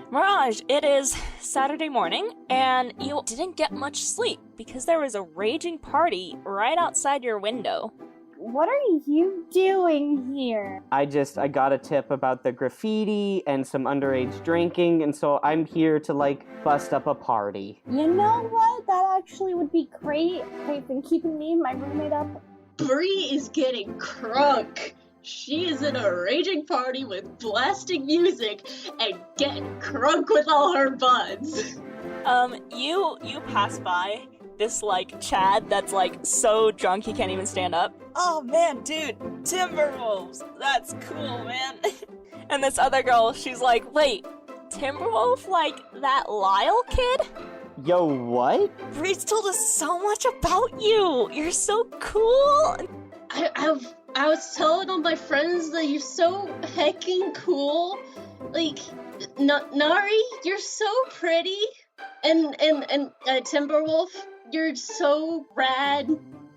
Mirage, it is Saturday morning, and you didn't get much sleep because there was a raging party right outside your window. What are you doing here? I got a tip about the graffiti and some underage drinking, and so I'm here to, bust up a party. You know what? That actually would be great. They've been keeping me and my roommate up. Bree is getting crunk. She is in a raging party with blasting music and getting crunk with all her buds. You pass by this, Chad that's, so drunk he can't even stand up. Oh, man, dude, Timberwolves! That's cool, man. And this other girl, she's like, wait, Timberwolf, that Lyle kid? Yo, what? Breeze told us so much about you! You're so cool! I was telling all my friends that you're so heckin' cool. Nari, you're so pretty. And Timberwolf, you're so rad.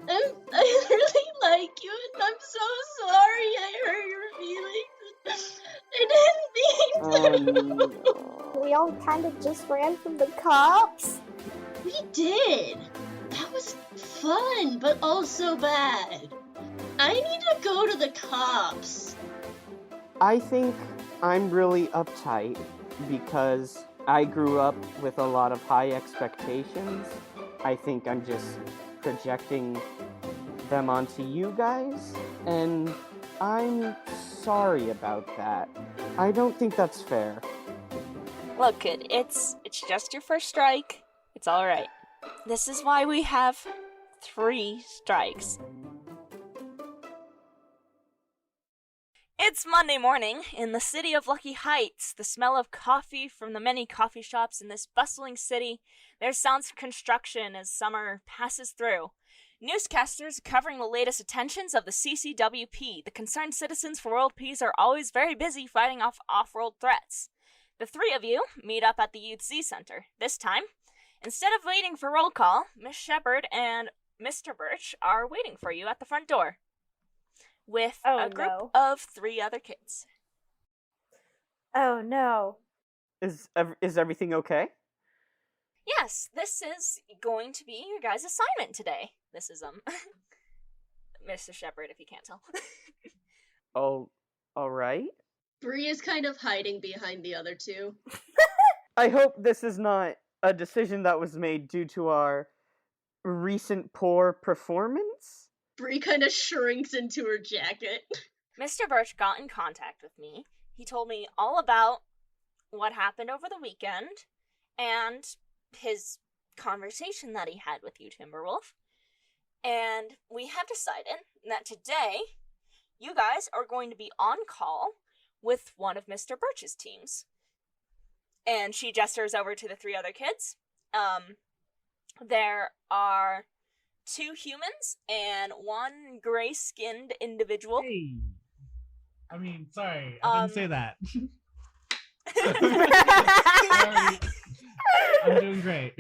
I really like you, and I'm so sorry I hurt your feelings. I didn't mean to. We all kind of just ran from the cops. We did. That was fun, but also bad. I need to go to the cops. I think I'm really uptight because I grew up with a lot of high expectations. I think I'm just projecting them onto you guys, and I'm sorry about that. I don't think that's fair. Look, kid, it's just your first strike. It's alright. This is why we have 3 strikes. It's Monday morning in the city of Lucky Heights. The smell of coffee from the many coffee shops in this bustling city. There's sounds of construction as summer passes through. Newscasters covering the latest attentions of the CCWP. The concerned citizens for world peace are always very busy fighting off off-world threats. The 3 of you meet up at the Youth Z Center. This time, instead of waiting for roll call, Miss Shepard and Mr. Birch are waiting for you at the front door with a group of 3 other kids. Oh no. Is everything okay? Yes, this is going to be your guys' assignment today. This is, Mr. Shepard, if you can't tell. Oh, alright. Bree is kind of hiding behind the other 2. I hope this is not a decision that was made due to our recent poor performance. Bree kind of shrinks into her jacket. Mr. Birch got in contact with me. He told me all about what happened over the weekend and his conversation that he had with you, Timberwolf. And we have decided that today you guys are going to be on call with one of Mr. Birch's teams. And she gestures over to the 3 other kids. There are 2 humans and 1 gray-skinned individual. Hey. I mean, sorry, I didn't say that. Sorry. I'm doing great.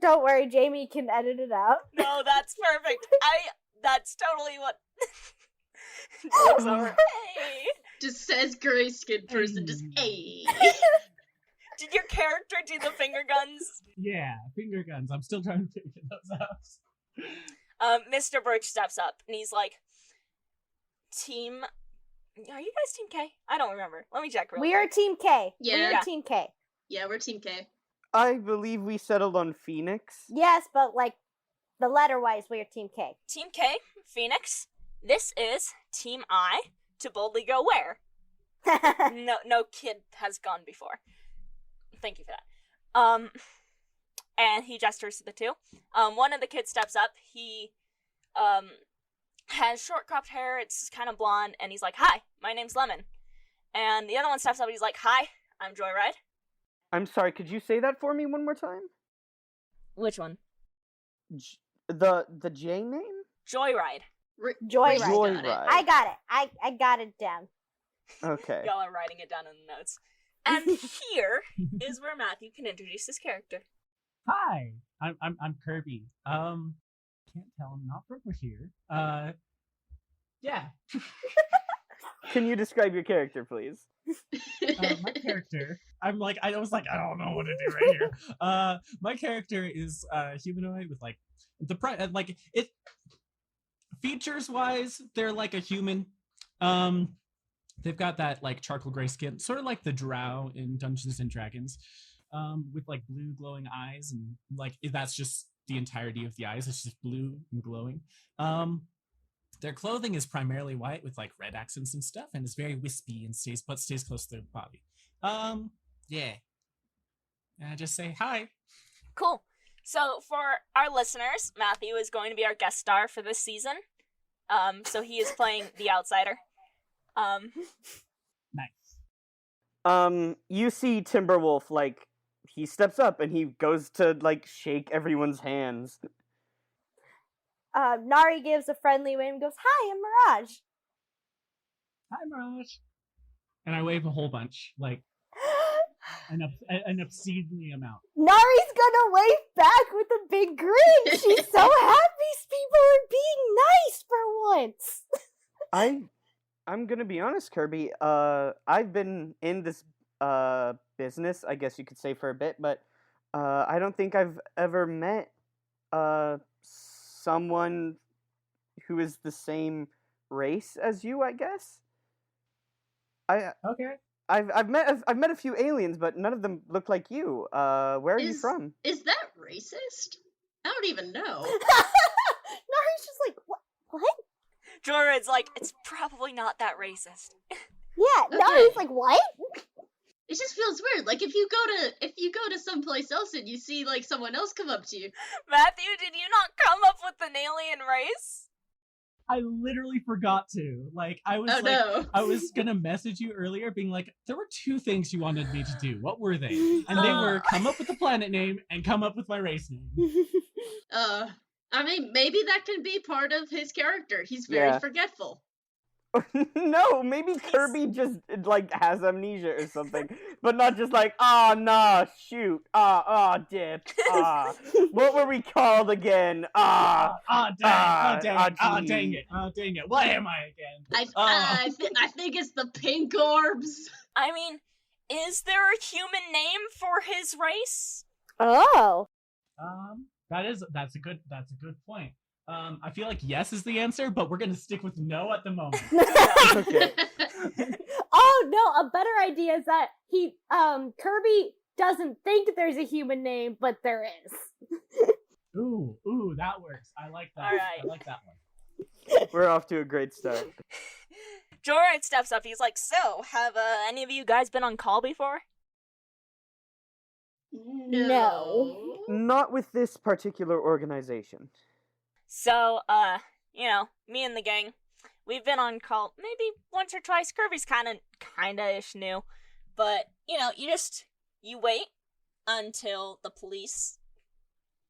Don't worry, Jamie can edit it out. No, that's perfect. That's totally what... Looks over. Hey! Just says gray skinned person, just hey. Did your character do the finger guns? Yeah, finger guns. I'm still trying to figure those out. Mr. Birch steps up and he's like, Team... Are you guys Team K? I don't remember. Let me check real quick. We are Team K. Yeah. We are Team K. Yeah, we're Team K. I believe we settled on Phoenix. Yes, but the letter-wise, we are Team K. Team K, Phoenix. This is Team I, to boldly go where? No kid has gone before. Thank you for that. And he gestures to the 2. One of the kids steps up. He, has short cropped hair. It's kind of blonde. And he's like, hi, my name's Lemon. And the other one steps up and he's like, hi, I'm Joyride. I'm sorry, could you say that for me one more time? Which one? The J name? Joyride. Joyride. Joyride. I got it. I got it down. Okay. Y'all are writing it down in the notes. And here is where Matthew can introduce his character. Hi, I'm Kirby. Can't tell I'm not from here. Yeah. Can you describe your character, please? My character, I was like, I don't know what to do right here. My character is humanoid with like like it features wise, they're like a human. They've got that like charcoal gray skin, sort of like the drow in Dungeons and Dragons, with like blue glowing eyes, and like that's just the entirety of the eyes. It's just blue and glowing. Their clothing is primarily white with like red accents and stuff, and is very wispy and stays close to their body. Yeah. And I just say hi. Cool. So for our listeners, Matthew is going to be our guest star for this season. So he is playing the outsider. Nice. You see Timberwolf, like, he steps up and he goes to, like, shake everyone's hands. Nari gives a friendly wave and goes, "Hi, I'm Mirage." Hi, Mirage. And I wave a whole bunch, like an obscenely amount. Nari's gonna wave back with a big grin. She's so happy people are being nice for once. I'm gonna be honest, Kirby. I've been in this business, I guess you could say, for a bit, but I don't think I've ever met someone who is the same race as you, I guess. Okay. I've met a few aliens, but none of them look like you. Where are you from? Is that racist? I don't even know. Nari's just like, what? Jorad's like, it's probably not that racist. Yeah, Okay. Nari's like, what? It just feels weird. Like if you go to someplace else and you see like someone else come up to you. Matthew, did you not come up with an alien race? I literally forgot to. Like, I was No. I was gonna message you earlier, being like, there were 2 things you wanted me to do. What were they? And they were come up with the planet name and come up with my race name. I mean, maybe that can be part of his character. He's very forgetful. No, maybe Kirby just, like, has amnesia or something. But not just like, nah, shoot. Dip. What were we called again? Dang it. What am I again? I think it's the pink orbs. I mean, is there a human name for his race? Oh. That's a good point. I feel like yes is the answer, but we're gonna stick with no at the moment. Okay. Oh no, a better idea is that Kirby doesn't think there's a human name, but there is. Ooh, that works. I like that. All right. I like that one. We're off to a great start. Jorad steps up. He's like, so, have any of you guys been on call before? No. Not with this particular organization. So, me and the gang, we've been on call maybe once or twice. Kirby's kinda-ish new. But, you wait until the police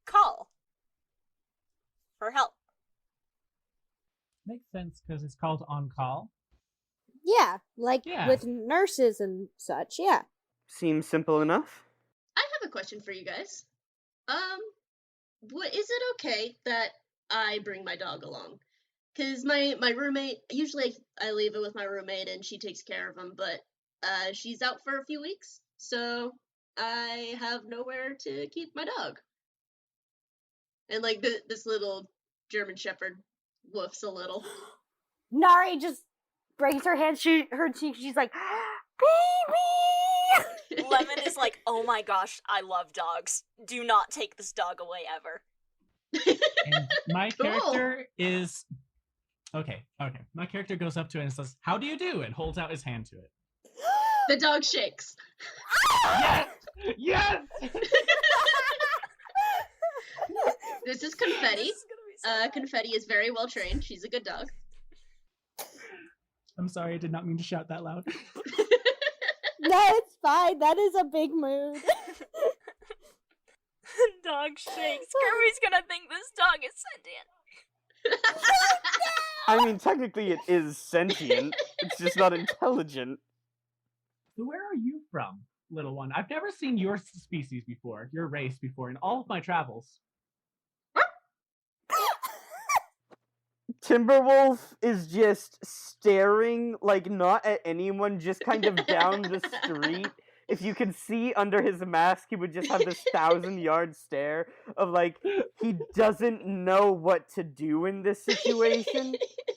call for help. Makes sense because it's called On Call. Yeah, like Yeah. with nurses and such, yeah. Seems simple enough. I have a question for you guys. Is it okay that I bring my dog along? Because my roommate, usually I leave it with my roommate and she takes care of him, but she's out for a few weeks, so I have nowhere to keep my dog. And like this little German Shepherd woofs a little. Nari just breaks her hand, her cheek, she's like, baby! Lemon is like, oh my gosh, I love dogs. Do not take this dog away ever. And my Cool. character is okay. My character goes up to it and says, "How do you do?" and holds out his hand to it. The dog shakes. Yes! Yes! This is Confetti. This is gonna be so bad. Confetti is very well trained. She's a good dog. I'm sorry, I did not mean to shout that loud. No, it's fine. That is a big mood. Dog shakes. Kirby's gonna think this dog is sentient. I mean, technically it is sentient. It's just not intelligent. So where are you from, little one? I've never seen your species before, your race before, in all of my travels. Timberwolf is just staring, like, not at anyone, just kind of down the street. If you could see under his mask, he would just have this 1,000-yard stare of, like, he doesn't know what to do in this situation.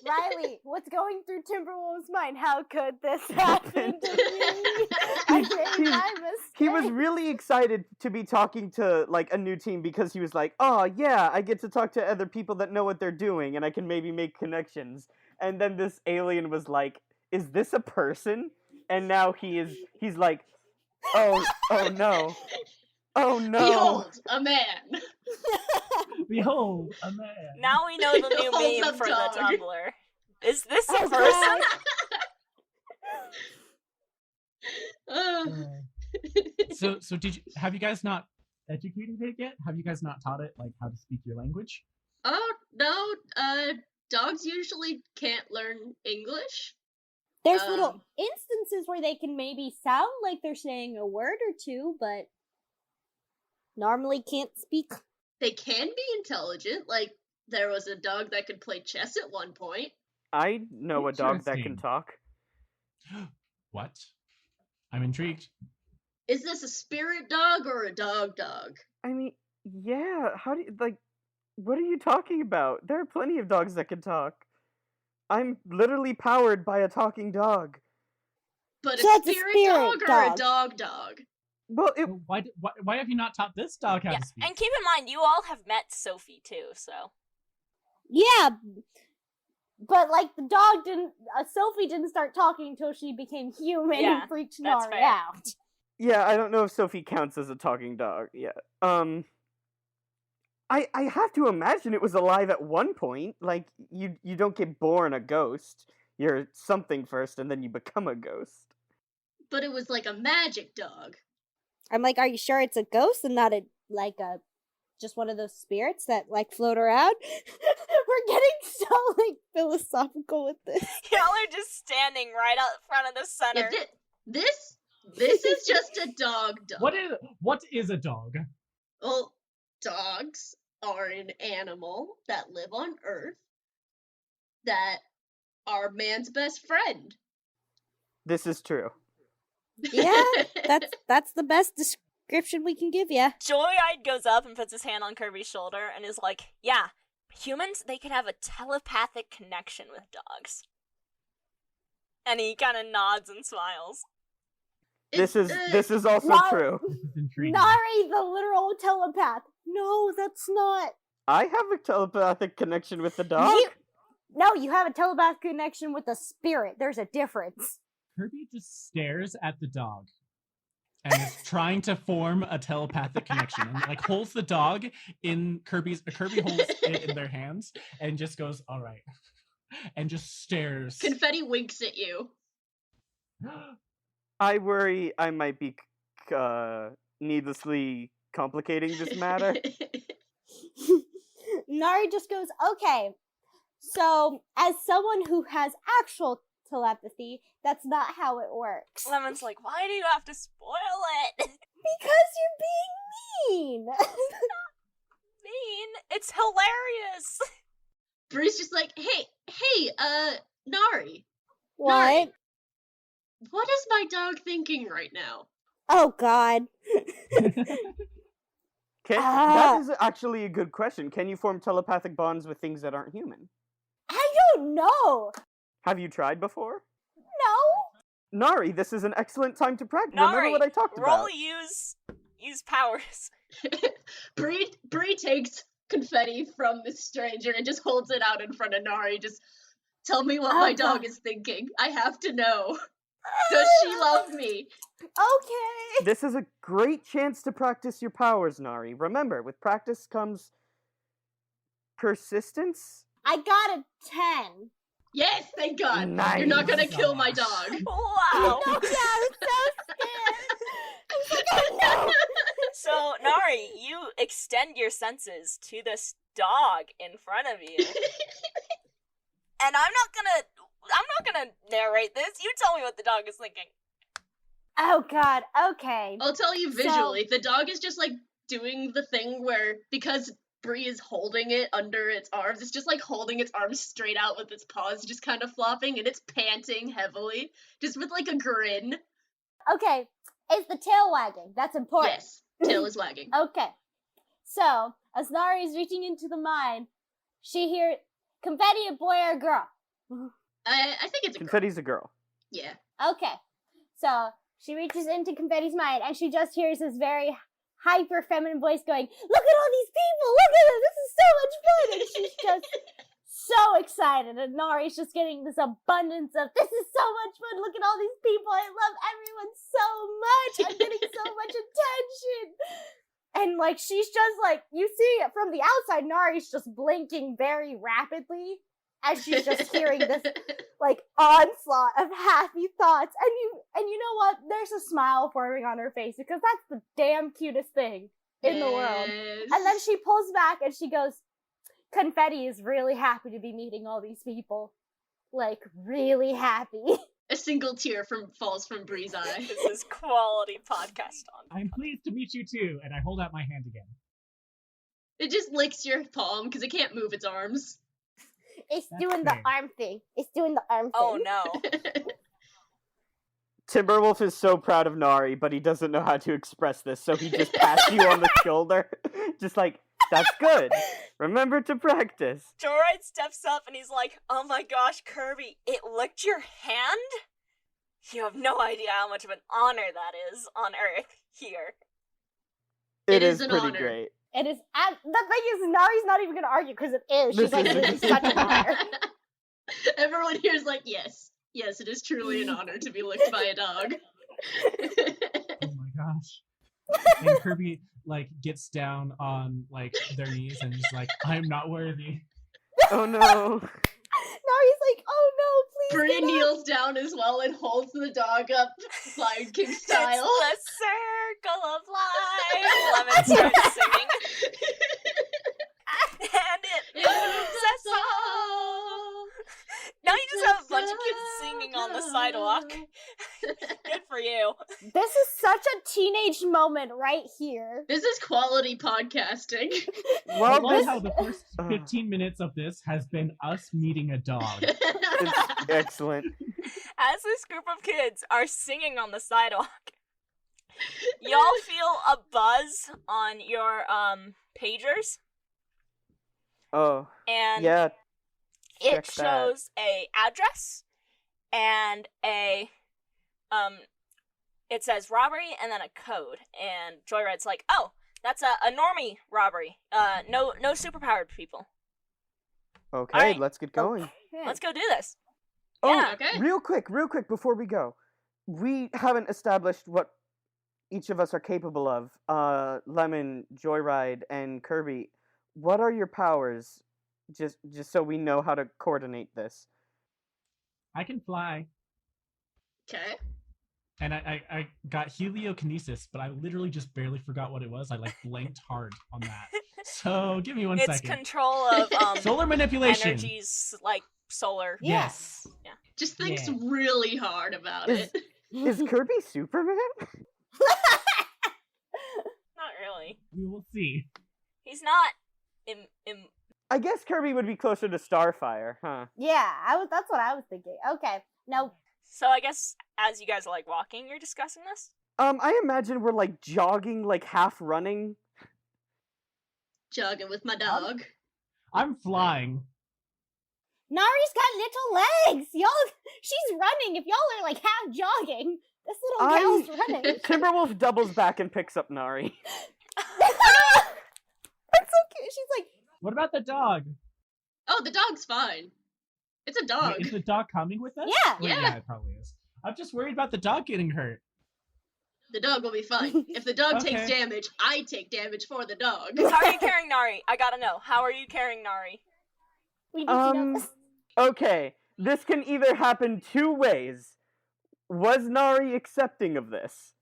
Riley, what's going through Timberwolf's mind? How could this happen to me? I made my mistake. He was really excited to be talking to, like, a new team because he was like, oh, yeah, I get to talk to other people that know what they're doing and I can maybe make connections. And then this alien was like, is this a person? And now he's like, oh no. Oh no. Behold, a man. Behold, a man. Now we know the new Hold meme up, for dog. the Tumblr. Is this a Oh, person? So have you guys not educated it yet? Have you guys not taught it like how to speak your language? Oh no, dogs usually can't learn English. There's little instances where they can maybe sound like they're saying a word or two, but normally can't speak. They can be intelligent. Like there was a dog that could play chess at one point. I know a dog that can Interesting. talk. What? I'm intrigued. Is this a spirit dog or a dog dog? I mean, yeah, how do you, like, what are you talking about? There are plenty of dogs that can talk. I'm literally powered by a talking dog. But So a it's a spirit, spirit dog or a dog. dog dog? Well, it, Why have you not taught this dog how Yeah, to speak? and keep in mind, you all have met Sophie too, so. Yeah, but like the dog didn't. Sophie didn't start talking until she became human Yeah, and freaked that's Nari fair. out. yeah, I don't know if Sophie counts as a talking dog yet. I have to imagine it was alive at one point. Like, you don't get born a ghost. You're something first, and then you become a ghost. But it was like a magic dog. I'm like, are you sure it's a ghost and not just one of those spirits that like float around? We're getting so like philosophical with this. Y'all are just standing right out front of the center. Yeah, this is just a dog. What is a dog? Well, dogs are an animal that live on Earth that are man's best friend. This is true. Yeah, that's the best description we can give you. Joy-Eyed goes up and puts his hand on Kirby's shoulder and is like, yeah, humans, they can have a telepathic connection with dogs. And he kind of nods and smiles. This is also Wow. true. This is intriguing. Nari, the literal telepath. No, that's not. I have a telepathic connection with the dog. No, you have a telepathic connection with a spirit. There's a difference. Kirby just stares at the dog and is trying to form a telepathic connection and like holds the dog in Kirby holds it in their hands and just goes, all right, and just stares. Confetti winks at you. I worry I might be needlessly complicating this matter. Nari just goes, okay, so as someone who has actual telepathy, that's not how it works. Lemon's like, why do you have to spoil it? Because you're being mean. Mean? It's hilarious. Bree's just like, hey, Nari, What? what is my dog thinking right now? Oh God. That is actually a good question. Can you form telepathic bonds with things that aren't human? I don't know. Have you tried before? No. Nari, this is an excellent time to practice. Nari, Remember what I talked roll about. use powers. Bree takes confetti from this stranger and just holds it out in front of Nari. Just tell me what my dog is thinking. I have to know. Does she love me? Okay. This is a great chance to practice your powers, Nari. Remember, with practice comes persistence. I got a 10. Yes, thank God. Nice. You're not gonna kill my dog. Wow. No, yeah, I'm so scared. I'm like, oh no. So, Nari, you extend your senses to this dog in front of you. And I'm not gonna narrate this. You tell me what the dog is thinking. Oh God. Okay. I'll tell you visually. The dog is just like doing the thing where, because Bree is holding it under its arms. It's just like holding its arms straight out with its paws just kind of flopping, and it's panting heavily, just with like a grin. Okay, is the tail wagging? That's important. Yes, tail is wagging. Okay, so as Nari is reaching into the mine, she hears confetti, a boy or a girl? I think it's a girl. Confetti's a girl. Yeah. Okay, so she reaches into Confetti's mind and she just hears this very hyper feminine voice going, "Look at all these people! Look at them! This is so much fun!" And she's just so excited, and Nari's just getting this abundance of, "This is so much fun! Look at all these people! I love everyone so much! I'm getting so much attention!" And like she's just like, you see it from the outside, Nari's just blinking very rapidly as she's just hearing this like onslaught of happy thoughts, and you know what? There's a smile forming on her face because that's the damn cutest thing in the world. And then she pulls back and she goes, "Confetti is really happy to be meeting all these people, like really happy." A single tear falls from Bree's eye. This is quality podcast on. I'm pleased to meet you too, and I hold out my hand again. It just licks your palm because it can't move its arms. It's That's doing the fair. arm thing. It's doing the arm thing. Oh no. Timberwolf is so proud of Nari, but he doesn't know how to express this, so he just pats you on the shoulder. Just like, "That's good. Remember to practice." Joyride steps up and he's like, "Oh my gosh, Kirby, it licked your hand? You have no idea how much of an honor that is on Earth here." It is is an pretty honor. great. It is. The thing is, Nari's not even gonna argue because it is. She's This like, is- "It is such an honor." Everyone here is like, yes, it is truly an honor to be licked by a dog. Oh my gosh. And Kirby like gets down on like their knees and he's like, "I'm not worthy." Oh no. Nari's like, "Oh no, please." Bree get up." kneels down as well and holds the dog up, Lion King style. It's the circle of life. Lemon starts singing. And it moves us all. Now you just have a bunch of kids singing on the sidewalk. Good for you. This is such a teenage moment right here. This is quality podcasting. I Well, love this how the first 15 minutes of this has been us meeting a dog. is excellent. As this group of kids are singing on the sidewalk, y'all feel a buzz on your pagers, Oh, and yeah. it check that. shows a address and a it says robbery and then a code, and Joyride's like, "Oh, that's a normie robbery. No superpowered people. Okay, Alright. let's get going. Let's go do this." Oh, Yeah. Okay. real quick, before we go. We haven't established what each of us are capable of. Lemon, Joyride, and Kirby. What are your powers? Just so we know how to coordinate this. I can fly. Okay. And I got heliokinesis, but I literally just barely forgot what it was. I like blanked hard on that. So give me one It's second. control of Solar manipulation. energies like solar. Yes. Just thinks Yeah. really hard about Is- it. Is Kirby Superman? Not really. We will see. He's not I guess Kirby would be closer to Starfire, huh? Yeah, that's what I was thinking. Okay, now So I guess as you guys are like walking, you're discussing this? I imagine we're like jogging, like half running. Jogging with my dog. I'm flying. Nari's got little legs. Y'all, she's running. If y'all are like half jogging, this little gal's running. Timberwolf doubles back and picks up Nari. That's so cute. She's like, What about the dog? Oh, the dog's fine. It's a dog. Wait, is the dog coming with us? Yeah. Wait, Yeah. yeah, it probably is. I'm just worried about the dog getting hurt. The dog will be fine. If the dog takes Okay. damage, I take damage for the dog. How are you carrying Nari? I gotta know. How are you carrying Nari? we need to know this. Okay, this can either happen two ways. Was Nari accepting of this?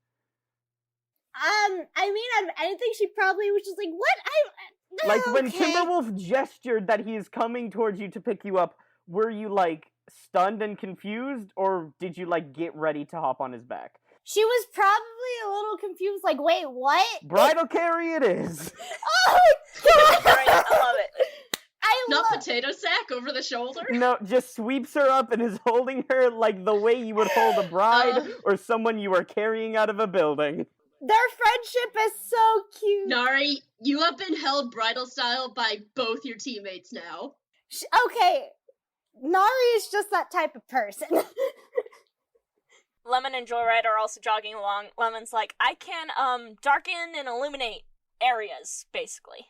I mean, I think she probably was just like, what? Like, when Okay. Timberwolf gestured that he is coming towards you to pick you up, were you, like, stunned and confused, or did you like get ready to hop on his back? She was probably a little confused, like, wait, what? Bridal carry it is. Oh my Great, god! I love it. Not potato sack over the shoulder? No, just sweeps her up and is holding her like the way you would hold a bride or someone you are carrying out of a building. Their friendship is so cute. Nari, you have been held bridal style by both your teammates now. Okay, Nari is just that type of person. Lemon and Joyride are also jogging along. Lemon's like, I can darken and illuminate areas, basically.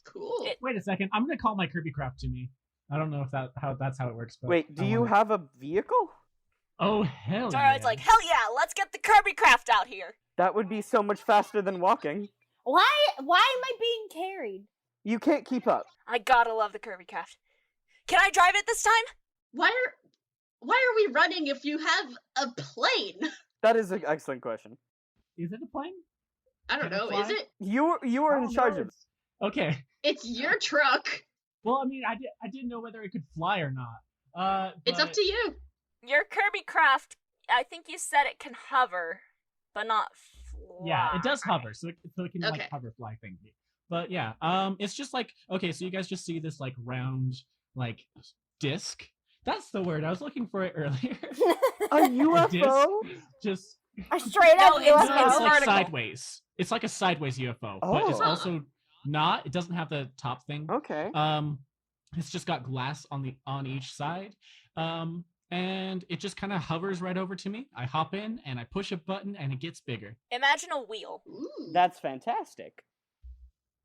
Cool. Wait a second. I'm gonna call my Kirby Craft to me. I don't know if that's how it works. But Wait, do you have a vehicle? Oh hell Joyride's yeah! like, hell yeah, let's get the Kirby Craft out here. That would be so much faster than walking. Why am I being carried? You can't keep up. I gotta love the Kirby Craft. Can I drive it this time? Why are we running if you have a plane? That is an excellent question. Is it a plane? I don't Can it know, fly? is it? You are in Oh, charge no, of it. Okay. It's your truck. Well, I mean, I didn't know whether it could fly or not. It's up to you. Your Kirby Craft, I think you said it can hover, but not fly. Yeah, it does hover, so it can Okay. like hover fly thing. But yeah, it's just like, okay, so you guys just see this like round like disc. That's the word I was looking for it earlier. A UFO? Just A straight up No, it's- UFO. it's like vertical. sideways. It's like a sideways UFO, but it's Oh. also not. It doesn't have the top thing. Okay. It's just got glass on each side. And it just kind of hovers right over to me. I hop in and I push a button and it gets bigger. Imagine a wheel. Ooh. That's fantastic.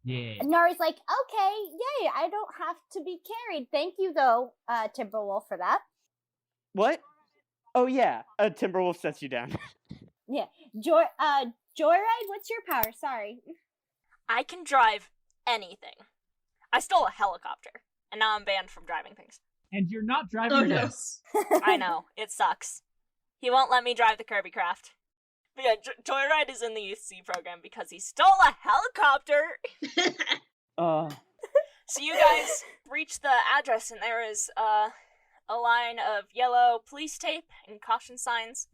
Yeah. And Nari's like, okay, yay, I don't have to be carried. Thank you, though, Timberwolf, for that. What? Oh yeah, a Timberwolf sets you down. Joyride, what's your power? Sorry. I can drive anything. I stole a helicopter, and now I'm banned from driving things. And you're not driving Oh, no. this. I know, it sucks. He won't let me drive the Kirby Craft. But yeah, Joyride is in the Youth C program because he stole a helicopter! So you guys reach the address, and there is a line of yellow police tape and caution signs,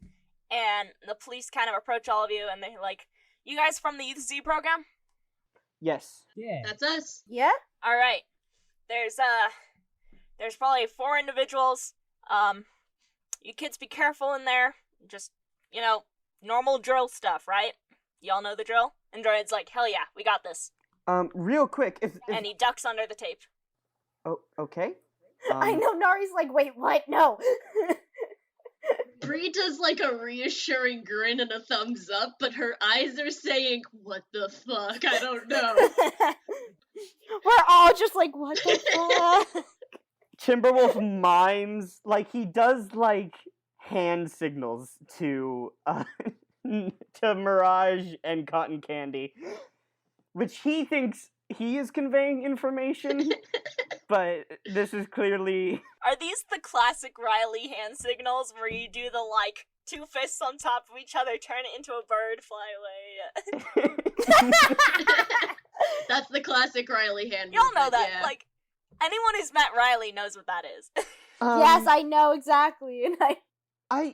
and the police kind of approach all of you, and they're like, you guys from the Youth Z program? Yes. Yeah. That's us. Yeah? Alright. There's probably 4 individuals. You kids be careful in there. Just, normal drill stuff, right? Y'all know the drill? And Droid's like, hell yeah, we got this. Real quick, if And he ducks under the tape. oh, okay. I know Nari's like, wait, what? No. Bree does like a reassuring grin and a thumbs up, but her eyes are saying, what the fuck? I don't know. We're all just like, what the fuck? Timberwolf mimes, like he does like hand signals to to Mirage and Cotton Candy, which he thinks he is conveying information, but this is clearly Are these the classic Riley hand signals where you do the, 2 fists on top of each other, turn it into a bird, fly away? That's the classic Riley hand Y'all know movement, that. yeah. Anyone who's met Riley knows what that is. Yes, I know exactly. And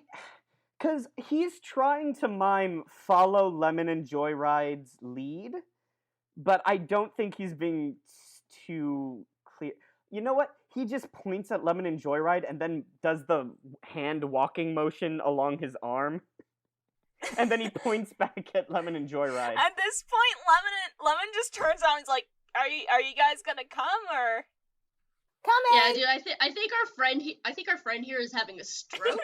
because he's trying to mime follow Lemon and Joyride's lead, but I don't think he's being too clear. You know what? He just points at Lemon and Joyride and then does the hand walking motion along his arm. And then he points back at Lemon and Joyride. At this point, Lemon just turns around and is like, are you guys gonna come, or? come Yeah, in. dude, I think our friend here is having a stroke.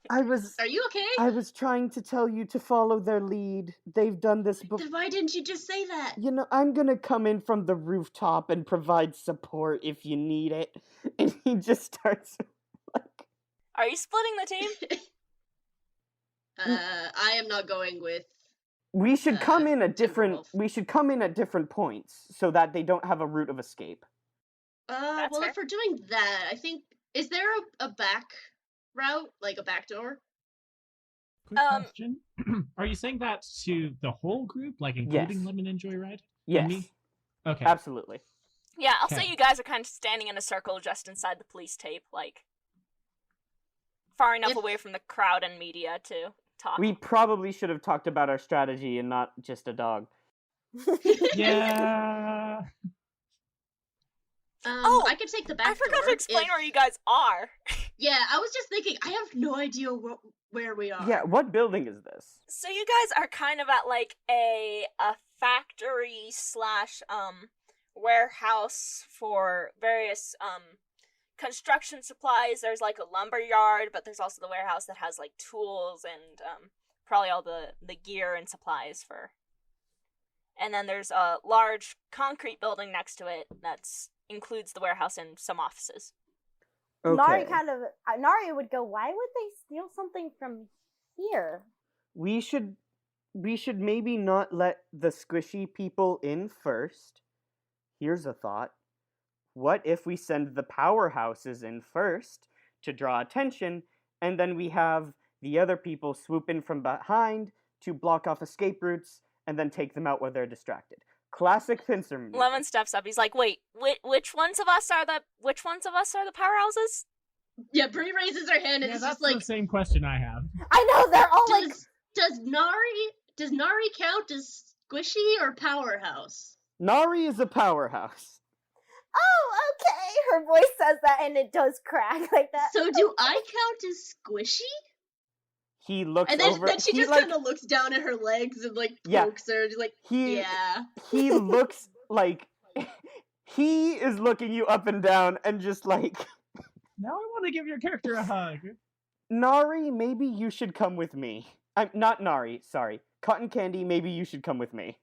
I was Are you okay? trying to tell you to follow their lead. They've done this before. Then why didn't you just say that? I'm gonna come in from the rooftop and provide support if you need it. And he just starts like, Are you splitting the team? I am not going with. we should come in at different Timberwolf. we should come in at different points so that they don't have a route of escape. That's Well, fair. if we're doing that, I think is there a back route, like a back door? Quick question: Are you saying that to the whole group, like including Yes. Lemon and Joyride? Yes. Me? Okay. Absolutely. Yeah, I'll say Okay. you guys are kind of standing in a circle just inside the police tape, like far enough If- away from the crowd and media to talk. We probably should have talked about our strategy and not just a dog. Yeah. Oh, I could take the back I forgot door to explain if- where you guys are. Yeah, I was just thinking, I have no idea where we are. Yeah, what building is this? So you guys are kind of at like a factory slash warehouse for various construction supplies. There's like a lumber yard, but there's also the warehouse that has like tools and probably all the gear and supplies for. And then there's a large concrete building next to it that's includes the warehouse and some offices. Nari Nari would go, why would they steal something from here? We should maybe not let the squishy people in first. Here's a thought. What if we send the powerhouses in first to draw attention, and then we have the other people swoop in from behind to block off escape routes and then take them out while they're distracted? Classic pincer move. Lemon steps up. He's like, "Wait, which ones of us are the powerhouses?" Yeah, Bree raises her hand and Yeah, it's that's just like, the same question I have. I know, they're all like, does Nari count as squishy or powerhouse? Nari is a powerhouse. oh, okay. Her voice says that and it does crack like that. So do I count as squishy? He looks And then, over. then she he, just like, kind of looks down at her legs and like Yeah. pokes her. She's like, he yeah. he looks like he is looking you up and down and just like, Now I want to give your character a hug. Nari, maybe you should come with me. I'm not Nari, sorry. Cotton Candy, maybe you should come with me.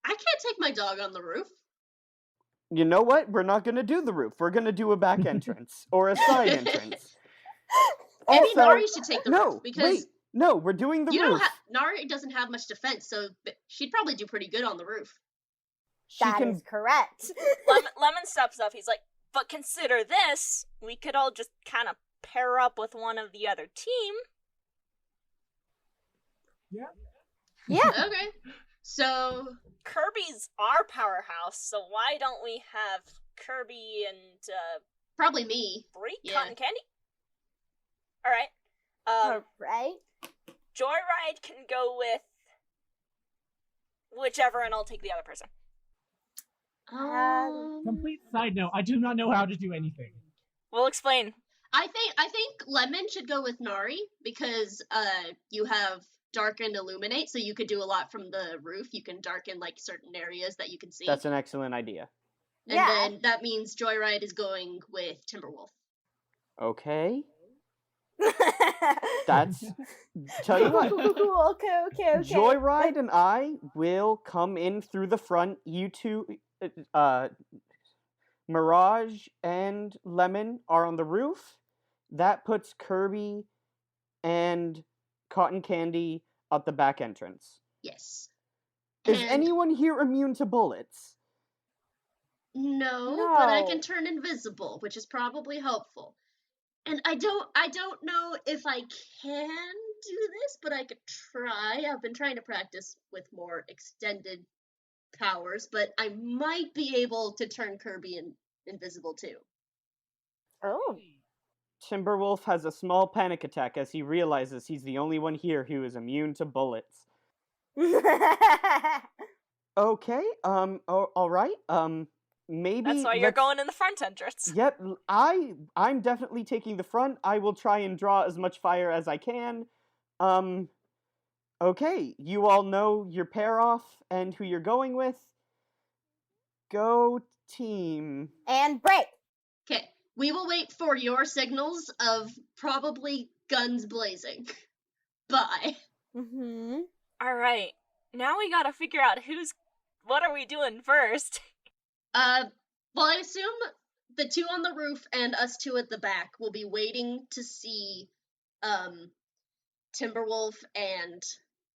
I can't take my dog on the roof. You know what? We're not gonna do the roof. We're gonna do a back entrance or a side entrance. Maybe Also, Nari should take the no, roof because wait, no, we're doing the you roof. don't have Nari doesn't have much defense, so she'd probably do pretty good on the roof. She That can is correct. Lemon steps up. He's like, "But consider this: we could all just kind of pair up with one of the other team." Yeah. Okay. So Kirby's our powerhouse, so why don't we have Kirby and probably me. Bree, Yeah. Cotton Candy? All right. Right? Joyride can go with whichever, and I'll take the other person. Complete side note, I do not know how to do anything. We'll explain. I think Lemon should go with Nari because you have darken illuminate, so you could do a lot from the roof. You can darken like certain areas that you can see. That's an excellent idea. And Yeah. then that means Joyride is going with Timberwolf. Okay. That's tell you what. Cool, okay. Joyride and I will come in through the front. You two, Mirage and Lemon are on the roof. That puts Kirby and Cotton Candy at the back entrance. Yes. Is And- anyone here immune to bullets? No, but I No. can turn invisible, which is probably helpful. And I don't know if I can do this, but I could try. I've been trying to practice with more extended powers, but I might be able to turn Kirby invisible too. Oh. Timberwolf has a small panic attack as he realizes he's the only one here who is immune to bullets. Okay, all right, maybe That's why you're going in the front entrance. Yep, I'm definitely taking the front. I will try and draw as much fire as I can. Okay, you all know your pair off and who you're going with. Go team. And break. Okay, we will wait for your signals of probably guns blazing. Bye. Mm-hmm. All right. Now we gotta figure out what are we doing first? Well, I assume the two on the roof and us two at the back will be waiting to see Timberwolf and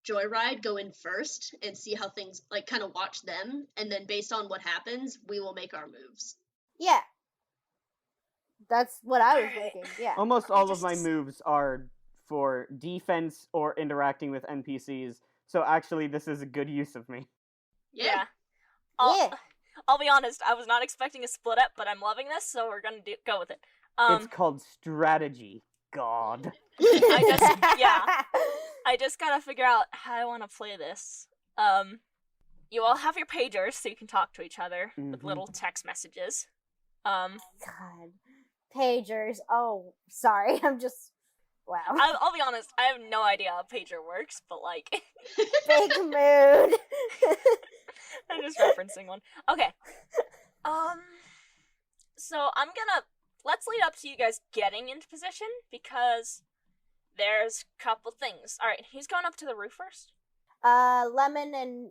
Joyride go in first and see how things, like, kind of watch them, and then based on what happens, we will make our moves. Yeah. That's what I was Alright. thinking, yeah. Almost all of Just- my moves are for defense or interacting with NPCs, so actually this is a good use of me. Yeah. I'll, Yeah. I'll be honest, I was not expecting a split up, but I'm loving this, so we're gonna go with it. It's called strategy. God. I just gotta figure out how I want to play this. You all have your pagers, so you can talk to each other with Mhm. little text messages. God. Pagers. Oh, sorry. I'm just. Wow. I'll be honest, I have no idea how a pager works, but like, Big mood. I'm just referencing one. Okay. So let's lead up to you guys getting into position because there's a couple things. All right, who's going up to the roof first? Lemon and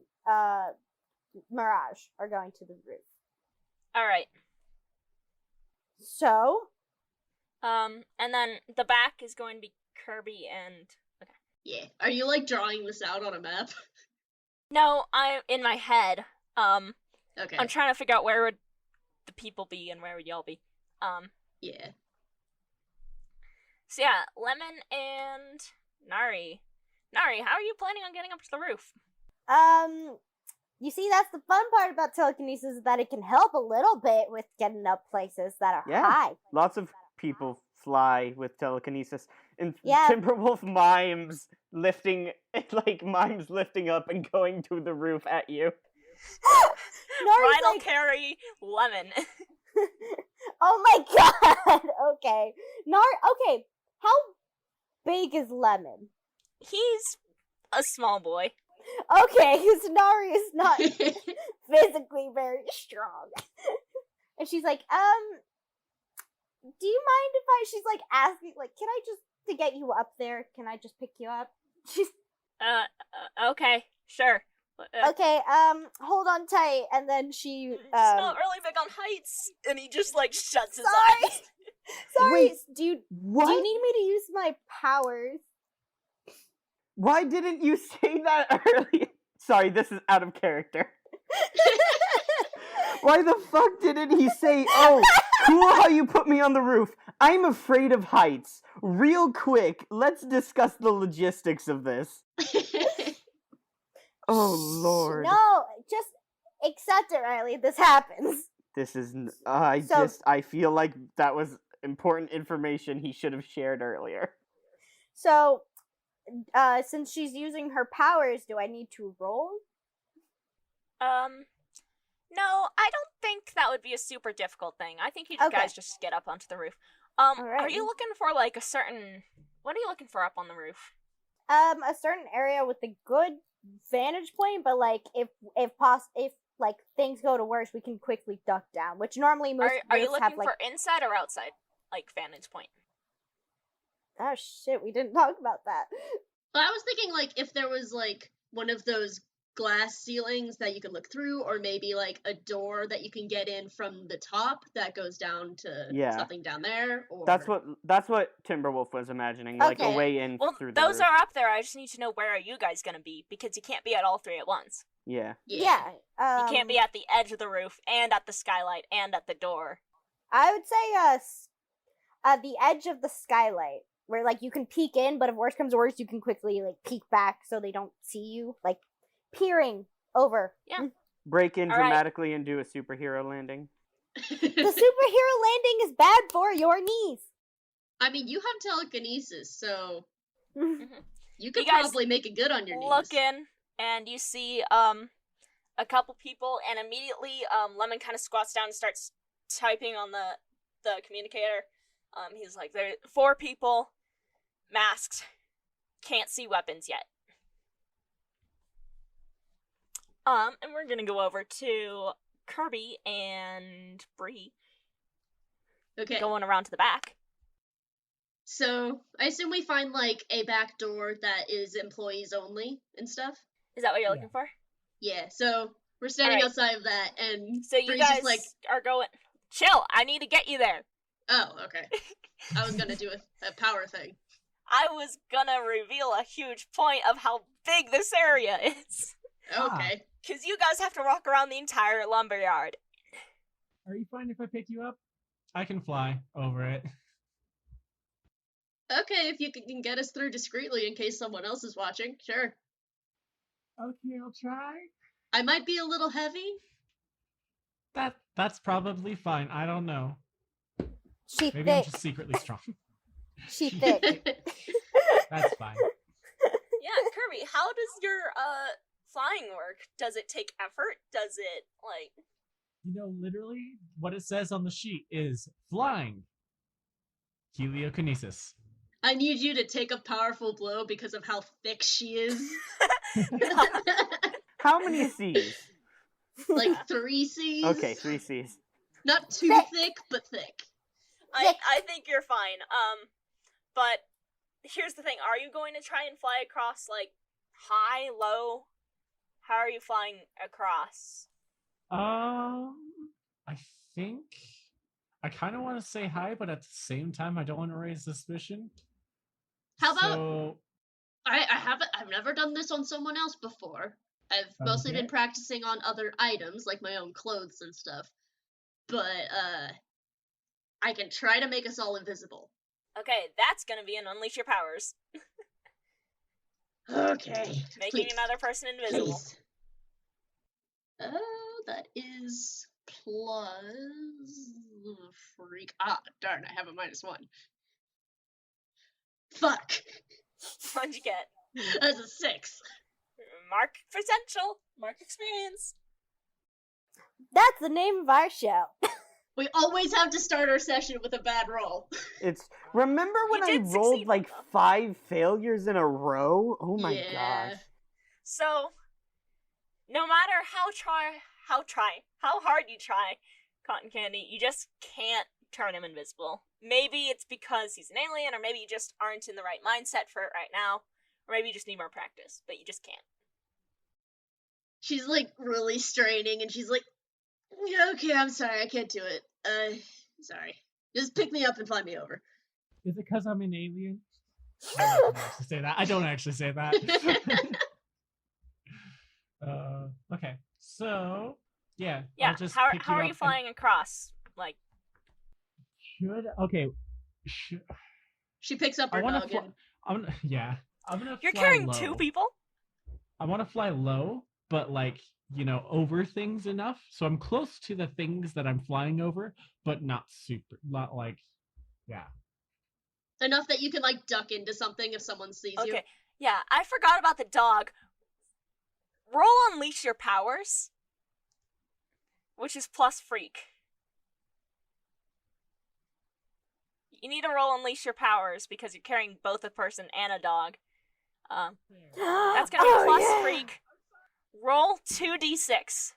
Mirage are going to the roof. All right. So, and then the back is going to be Kirby and. Okay. Yeah. Are you like drawing this out on a map? No, I'm in my head. Okay. I'm trying to figure out where would the people be and where would y'all be. Yeah. So yeah, Lemon and Nari. Nari, how are you planning on getting up to the roof? you see, that's the fun part about telekinesis is that it can help a little bit with getting up places that are Yeah. high. Lots of people fly with telekinesis. And Yeah. Timberwolf mimes lifting up and going to the roof at you. Nari's Bridal like, carry Lemon. oh my god. Okay. Okay. How big is Lemon? He's a small boy. Okay, because Nari is not physically very strong. And she's like, do you mind if she's like asking, like, can I just, to get you up there, can I just pick you up? She's, Okay, sure. okay, hold on tight, and then she, He's not really big on heights, and he just like shuts his eyes. Sorry, Wait, do you what? need me to use my powers? Why didn't you say that earlier? Sorry, this is out of character. Why the fuck didn't he say, oh, cool how you put me on the roof. I'm afraid of heights. Real quick, let's discuss the logistics of this. Oh, Lord. No, just accept it, Riley. This happens. This is, So- I feel like that was important information he should have shared earlier. So, since she's using her powers, do I need to roll? No, I don't think that would be a super difficult thing. I think you Okay. guys just get up onto the roof. Alright. Are you looking for like a certain? What are you looking for up on the roof? A certain area with a good vantage point, but like if like things go to worse, we can quickly duck down. Which normally most Are you roofs looking have like. for inside or outside, like vantage point? Oh shit, we didn't talk about that. Well, I was thinking like if there was like one of those glass ceilings that you could look through, or maybe like a door that you can get in from the top that goes down to Yeah. something down there. Or That's what Timberwolf was imagining, like a Okay. way in Well, through the those roof. are up there. I just need to know where are you guys gonna be because you can't be at all three at once. Yeah. Yeah. You can't be at the edge of the roof and at the skylight and at the door. I would say the edge of the skylight, where like you can peek in, but if worse comes to worse, you can quickly like peek back so they don't see you, like peering over. Yeah. Break in All right. dramatically and do a superhero landing. The superhero landing is bad for your knees. I mean, you have telekinesis, so Mhm. you could You guys probably make it good on your knees. Look in, and you see a couple people, and immediately Lemon kind of squats down and starts typing on the communicator. He's like, there are 4 people, masked, can't see weapons yet. And we're gonna go over to Kirby and Bree Okay. going around to the back. So I assume we find like a back door that is employees only and stuff. Is that what you're Yeah. looking for? Yeah. So we're standing Alright. outside of that, and So you Bree's guys just like, are going. Chill. I need to get you there. oh, okay. I was gonna do a power thing. I was gonna reveal a huge point of how big this area is. Ah. Okay. Because you guys have to walk around the entire lumberyard. Are you fine if I pick you up? I can fly over it. Okay, if you can get us through discreetly in case someone else is watching, sure. Okay, I'll try. I might be a little heavy. That's probably fine. I don't know. She Maybe I'm thick. just secretly strong. She thick. That's fine. Yeah, Kirby, how does your flying work? Does it take effort? Does it like Literally, what it says on the sheet is flying. Heliokinesis. I need you to take a powerful blow because of how thick she is. How many C's? Like 3 C's. Okay, 3 C's. Not too Thick. thick, but thick. I think you're fine. But here's the thing: are you going to try and fly across like high, low? How are you flying across? I think I kind of want to say hi, but at the same time, I don't want to raise suspicion. How about So, I've never done this on someone else before. I've mostly Okay. been practicing on other items, like my own clothes and stuff. But, I can try to make us all invisible. Okay, that's gonna be an unleash your powers, Okay. making please, another person invisible. Please. That is plus... Freak. Ah, darn, I have a -1. Fuck! What'd you get? That's a 6. Mark potential, mark experience. That's the name of our show. We always have to start our session with a bad roll. It's remember when You I did rolled succeed, like though. 5 failures in a row? Oh my Yeah. gosh. So, no matter how hard you try, Cotton Candy, you just can't turn him invisible. Maybe it's because he's an alien, or maybe you just aren't in the right mindset for it right now, or maybe you just need more practice, but you just can't. She's like really straining and she's like, yeah, okay, I'm sorry, I can't do it. Sorry. Just pick me up and fly me over. is it because I'm an alien? I don't actually say that. I don't actually say that. Okay. So, yeah. Yeah, I'll just how pick are you you up and- flying across? Like, Okay. She picks up I her want to dog fly. and I'm gonna you're fly carrying low. 2 people? I want to fly low, but like, over things enough. So I'm close to the things that I'm flying over, but not like, yeah. enough that you can like duck into something if someone sees you. Okay, yeah, I forgot about the dog. Roll unleash your powers, which is plus freak. You need to roll unleash your powers because you're carrying both a person and a dog. That's gonna be Oh, plus yeah. freak. Roll 2d6.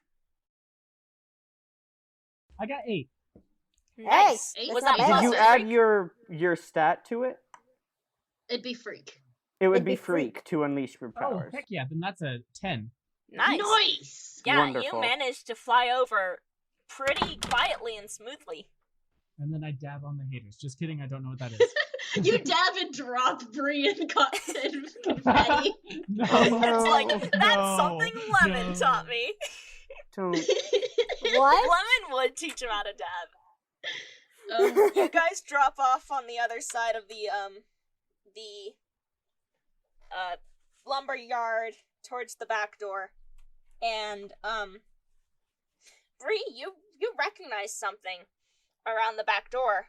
I got 8. Nice. Hey, Was that's that not Did plus you bad. add freak? your stat to it? It'd be freak. It would It'd be be freak. freak to unleash your Oh, powers. heck yeah. Then that's a 10. Nice. Nice! Yeah, Wonderful. you managed to fly over pretty quietly and smoothly. And then I dab on the haters. Just kidding. I don't know what that is. You dab and drop Bree and confetti. No. It's like, that's no, something Lemon no. taught me. Don't. What? Lemon would teach him how to dab. Um, You guys drop off on the other side of the lumber yard towards the back door, and Bree, you recognize something around the back door.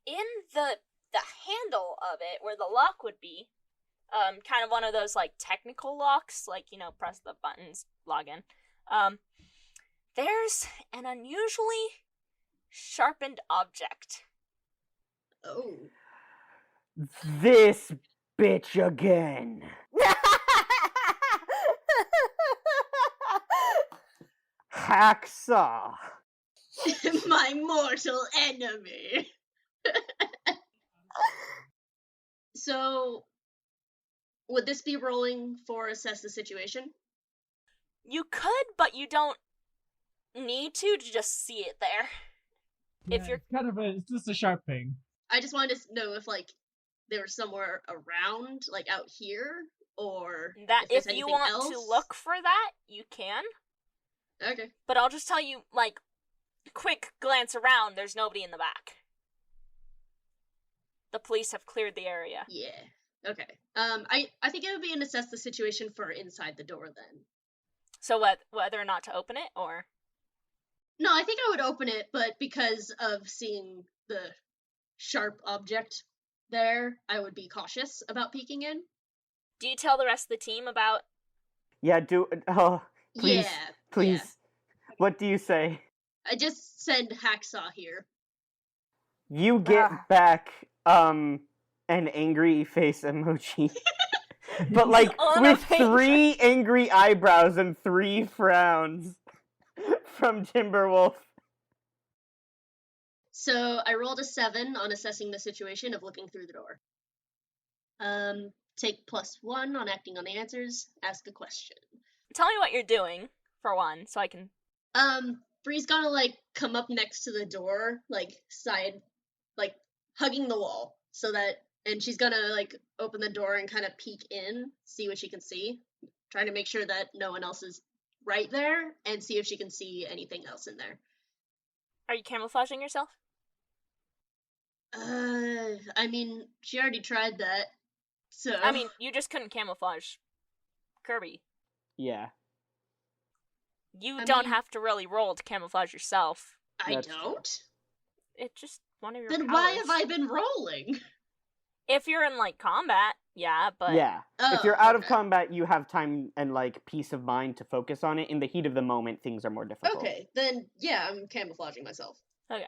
In the handle of it, where the lock would be, kind of one of those like technical locks, like press the buttons, log in. There's an unusually sharpened object. oh. This bitch again. Hacksaw. My mortal enemy. So, would this be rolling for assess the situation? You could, but you don't need to just see it there. If you're- it's kind of it's just a sharp thing. I just wanted to know if like they were somewhere around, like out here, or That there's if you anything want else. to look for that, you can. Okay. But I'll just tell you, like, quick glance around, there's nobody in the back. The police have cleared the area. Yeah. Okay. I think it would be an assess the situation for inside the door then. So whether or not to open it, or No, I think I would open it, but because of seeing the sharp object there, I would be cautious about peeking in. do you tell the rest of the team about? Yeah, oh, please, Yeah, please. yeah. What do you say? I just send Hacksaw here. You get back, an angry face emoji. But, like, On with a page. 3 angry eyebrows and 3 frowns from Timberwolf. So I rolled a 7 on assessing the situation of looking through the door. Take +1 on acting on the answers. Ask a question. Tell me what you're doing, for one, so I can. Bree's gonna like come up next to the door, like side, like hugging the wall, so that, and she's gonna like open the door and kind of peek in, see what she can see, trying to make sure that no one else is right there, and see if she can see anything else in there. Are you camouflaging yourself? I mean, she already tried that, so. I mean, you just couldn't camouflage Kirby. Yeah. You I don't mean- have to really roll to camouflage yourself. I That's don't. It's just one of your Then powers. why have I been rolling? If you're in, like, combat, yeah, but... Yeah. If Oh, you're out of okay. combat, you have time and, like, peace of mind to focus on it. In the heat of the moment, things are more difficult. Okay, then yeah, I'm camouflaging myself. Okay.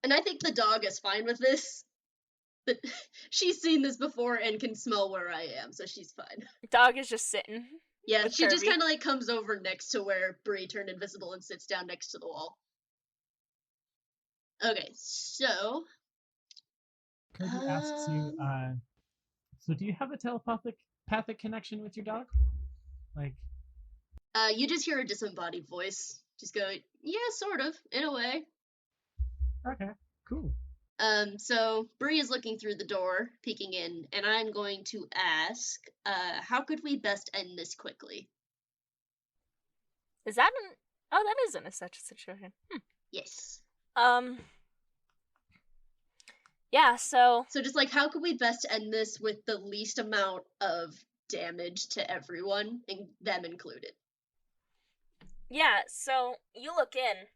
And I think the dog is fine with this. But she's seen this before and can smell where I am, so she's fine. Dog is just sitting. Yeah, With she just Kirby. kind of like comes over next to where Bree turned invisible and sits down next to the wall. Okay, so Kirby asks you, so do you have a telepathic connection with your dog? Like, you just hear a disembodied voice just go, yeah, sort of, in a way. okay, cool. So Bree is looking through the door, peeking in, and I'm going to ask, how could we best end this quickly? Is that an... Oh, that is in such a situation. Yes. Yeah, so... So just like, how could we best end this with the least amount of damage to everyone, and them included? Yeah, so you look in,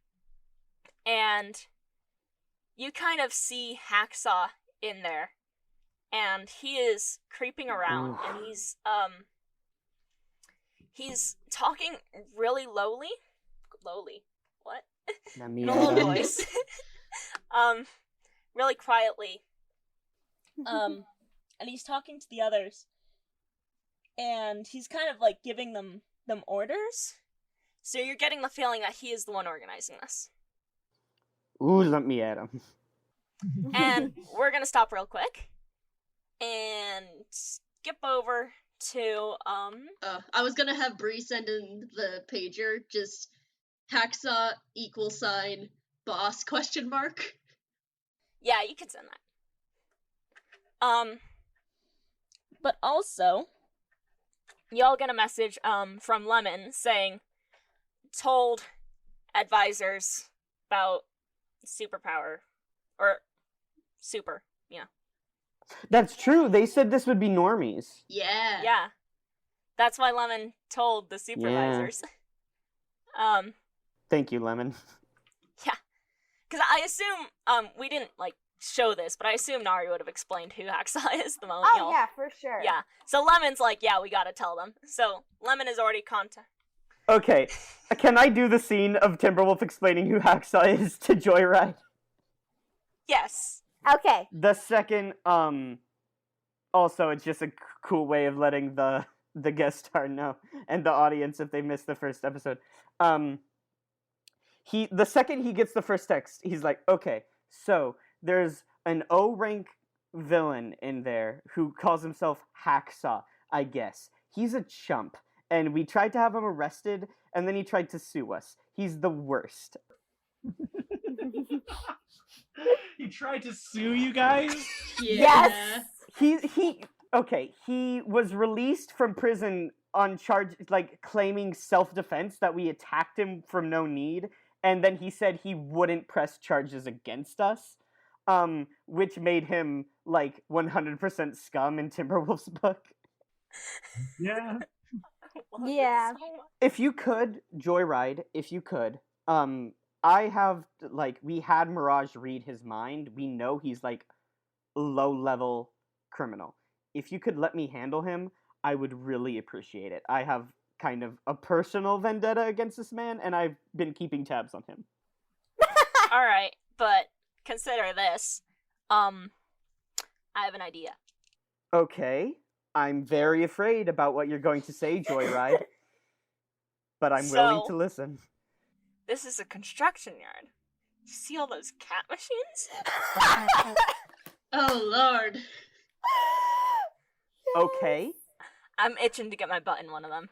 and you kind of see Hacksaw in there, and he is creeping around, and he's talking really lowly. What? Let me In a low add voice. Really quietly. And he's talking to the others, and he's kind of like giving them orders. So you're getting the feeling that he is the one organizing this. Ooh, let me at him. And we're gonna stop real quick and skip over to I was gonna have Bree send in the pager, just Hacksaw =boss ? yeah, you can send that. But also y'all get a message from Lemon saying, told advisors about superpower or super, yeah. That's true. They said this would be normies. Yeah. Yeah. That's why Lemon told the supervisors. Thank you, Lemon. Yeah. Because I assume, we didn't, like, show this, but I assume Nari would have explained who Hacksaw is the moment Oh, y'all... yeah, for sure. Yeah. So Lemon's like, yeah, we gotta tell them. So Lemon is already Okay, can I do the scene of Timberwolf explaining who Hacksaw is to Joyride? Yes. Okay. The second, also, it's just a cool way of letting the guest star know, and the audience if they missed the first episode. The second he gets the first text, he's like, okay, so there's an O-rank villain in there who calls himself Hacksaw, I guess. He's a chump, and we tried to have him arrested, and then he tried to sue us. He's the worst. He tried to sue you guys? Yes! He was released from prison on charge, like, claiming self-defense, that we attacked him from no need, and then he said he wouldn't press charges against us, which made him, like, 100% scum in Timberwolf's book. Yeah. love this Yeah. so much. If you could, Joyride, if you could, I have, like, we had Mirage read his mind. We know he's, like, low-level criminal. If you could let me handle him, I would really appreciate it. I have kind of a personal vendetta against this man, and I've been keeping tabs on him. Alright, but consider this. I have an idea. Okay, I'm very afraid about what you're going to say, Joyride, but I'm willing to listen. This is a construction yard. You see all those cat machines? Oh lord. Okay, I'm itching to get my butt in one of them.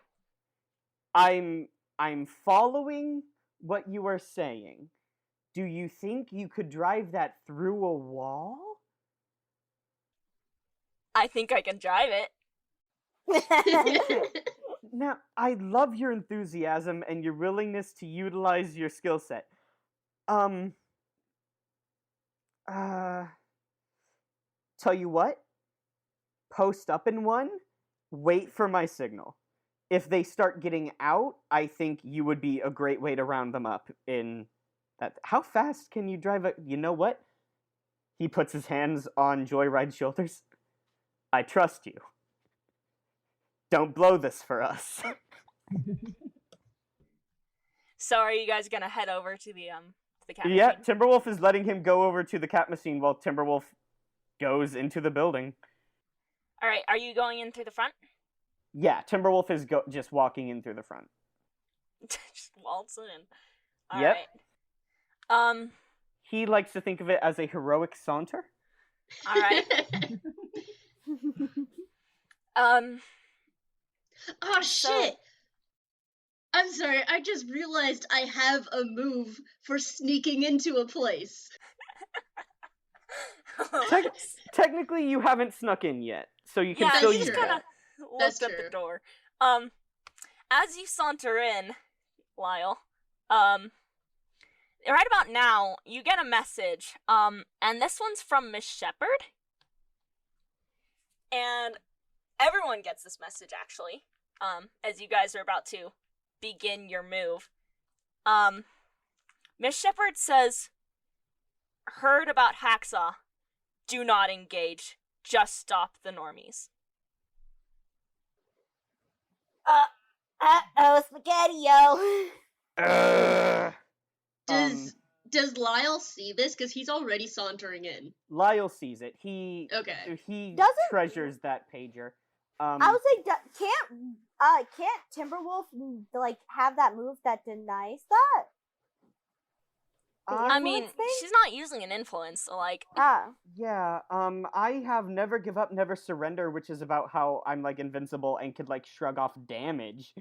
I'm following what you are saying. Do you think you could drive that through a wall? I think I can drive it. Now, I love your enthusiasm and your willingness to utilize your skill set. Tell you what, post up in one, wait for my signal. If they start getting out, I think you would be a great way to round them up in that. How fast can you drive a... You know what? He puts his hands on Joyride's shoulders. I trust you. Don't blow this for us. So are you guys gonna head over to the cat Yeah, machine? Timberwolf is letting him go over to the cat machine while Timberwolf goes into the building. Alright, are you going in through the front? Yeah, Timberwolf is just walking in through the front. Just waltz in. Yep. Alright. He likes to think of it as a heroic saunter. Alright. Oh So- shit! I'm sorry, I just realized I have a move for sneaking into a place. Technically, you haven't snuck in yet, so you can yeah, still you use just that. kind of That's looked at true. the door. As you saunter in, Lyle, right about now, you get a message, and this one's from Miss Shepherd. And everyone gets this message, actually, as you guys are about to begin your move. Miss Shepherd says, heard about Hacksaw. Do not engage. Just stop the normies. Uh-oh, spaghetti-o. Ugh. Does Lyle see this? Because he's already sauntering in. Lyle sees it. He Okay. Doesn't- treasures that pager. I was like, can't Timberwolf like have that move that denies that? I mean, influence thing? she's not using an influence, so like, Yeah, I have never give up, never surrender, which is about how I'm, like, invincible and could, like, shrug off damage,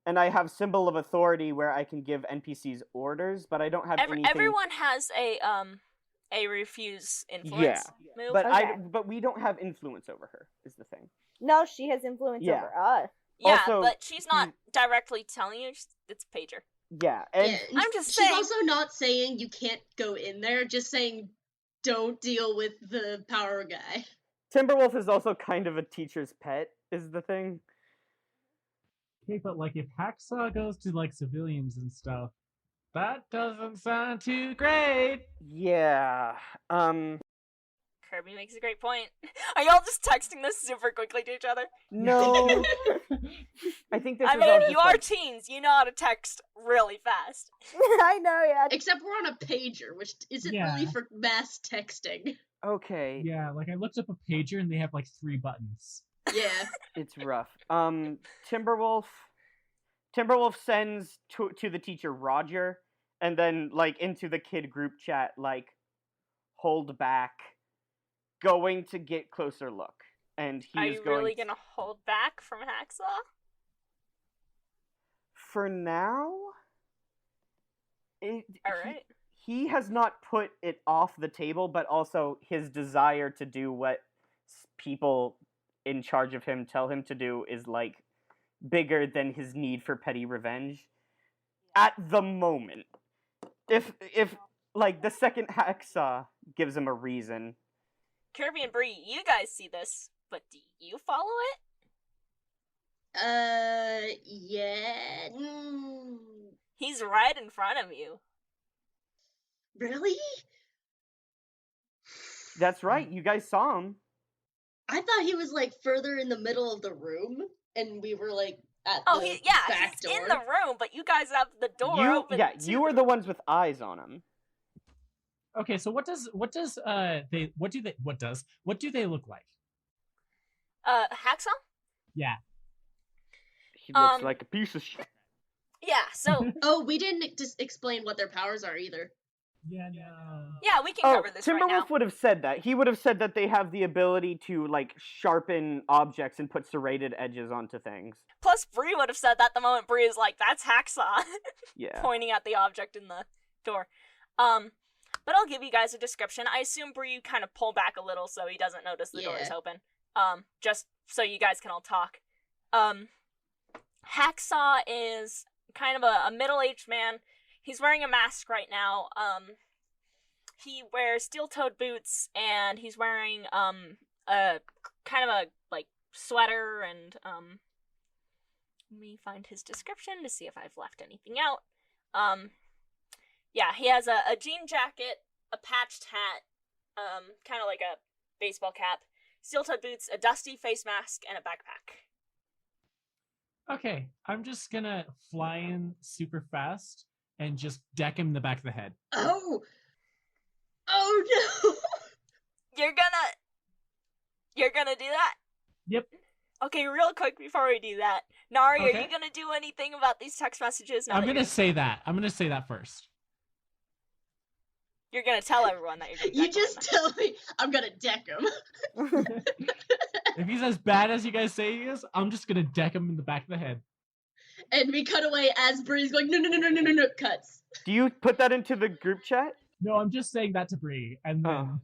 and I have symbol of authority where I can give NPCs orders, but I don't have anything... everyone has a refuse influence move. But Okay. but we don't have influence over her, is the thing. No, she has influence Yeah. over us. Yeah, also, but she's not directly telling you, it's pager. Yeah, and Yeah, I'm just she's saying- also not saying you can't go in there, just saying don't deal with the power guy. Timberwolf is also kind of a teacher's pet, is the thing. Okay, but like if Hacksaw goes to like civilians and stuff, that doesn't sound too great. Yeah, Kirby makes a great point. Are y'all just texting this super quickly to each other? no. I think this I is all mean, just, you are like, teens. You know how to text really fast. I know, yeah. Except we're on a pager, which isn't Yeah. really for mass texting. okay, Yeah, like I looked up a pager and they have like 3 buttons. Yeah. it's rough. Timberwolf sends to the teacher Roger, and then, like, into the kid group chat, like, hold back, going to get closer look, and he Are is you going really gonna hold back from Hacksaw? for now. Alright. He has not put it off the table, but also his desire to do what people in charge of him tell him to do is, like, bigger than his need for petty revenge at the moment. If like, the second Hacksaw gives him a reason. Kirby and Bree, you guys see this, but do you follow it? Yeah. He's right in front of you. Really? That's right. You guys saw him. I thought he was like further in the middle of the room, and we were like at Oh, the back he's door. in the room, but you guys have the door open. You were the ones with eyes on him. Okay, so what do they look like? Hacksaw? Yeah. He looks like a piece of shit. Yeah, so Oh, we didn't just explain what their powers are either. Yeah, no. yeah, we can cover this right now. Timberwolf would have said that. He would have said that they have the ability to like sharpen objects and put serrated edges onto things. Plus, Bree would have said that the moment Bree is like, "That's Hacksaw," Yeah. pointing at the object in the door. But I'll give you guys a description. I assume Bree kind of pull back a little so he doesn't notice the door is open. Just so you guys can all talk. Hacksaw is kind of a middle-aged man. He's wearing a mask right now. He wears steel-toed boots, and he's wearing a kind of a like sweater and let me find his description to see if I've left anything out. Yeah, he has a jean jacket, a patched hat, kind of like a baseball cap, steel-toed boots, a dusty face mask, and a backpack. Okay, I'm just gonna fly in super fast and just deck him in the back of the head. Oh no! You're gonna do that? Yep. Okay, real quick before we do that, Nari, Okay. are you gonna do anything about these text messages? I'm gonna say that. I'm gonna say that first. You're gonna tell everyone that you're gonna You deck just him. tell me I'm gonna deck him. If he's as bad as you guys say he is, I'm just gonna deck him in the back of the head. And we cut away as Bree's going, no, cuts. Do you put that into the group chat? No, I'm just saying that to Bree, and then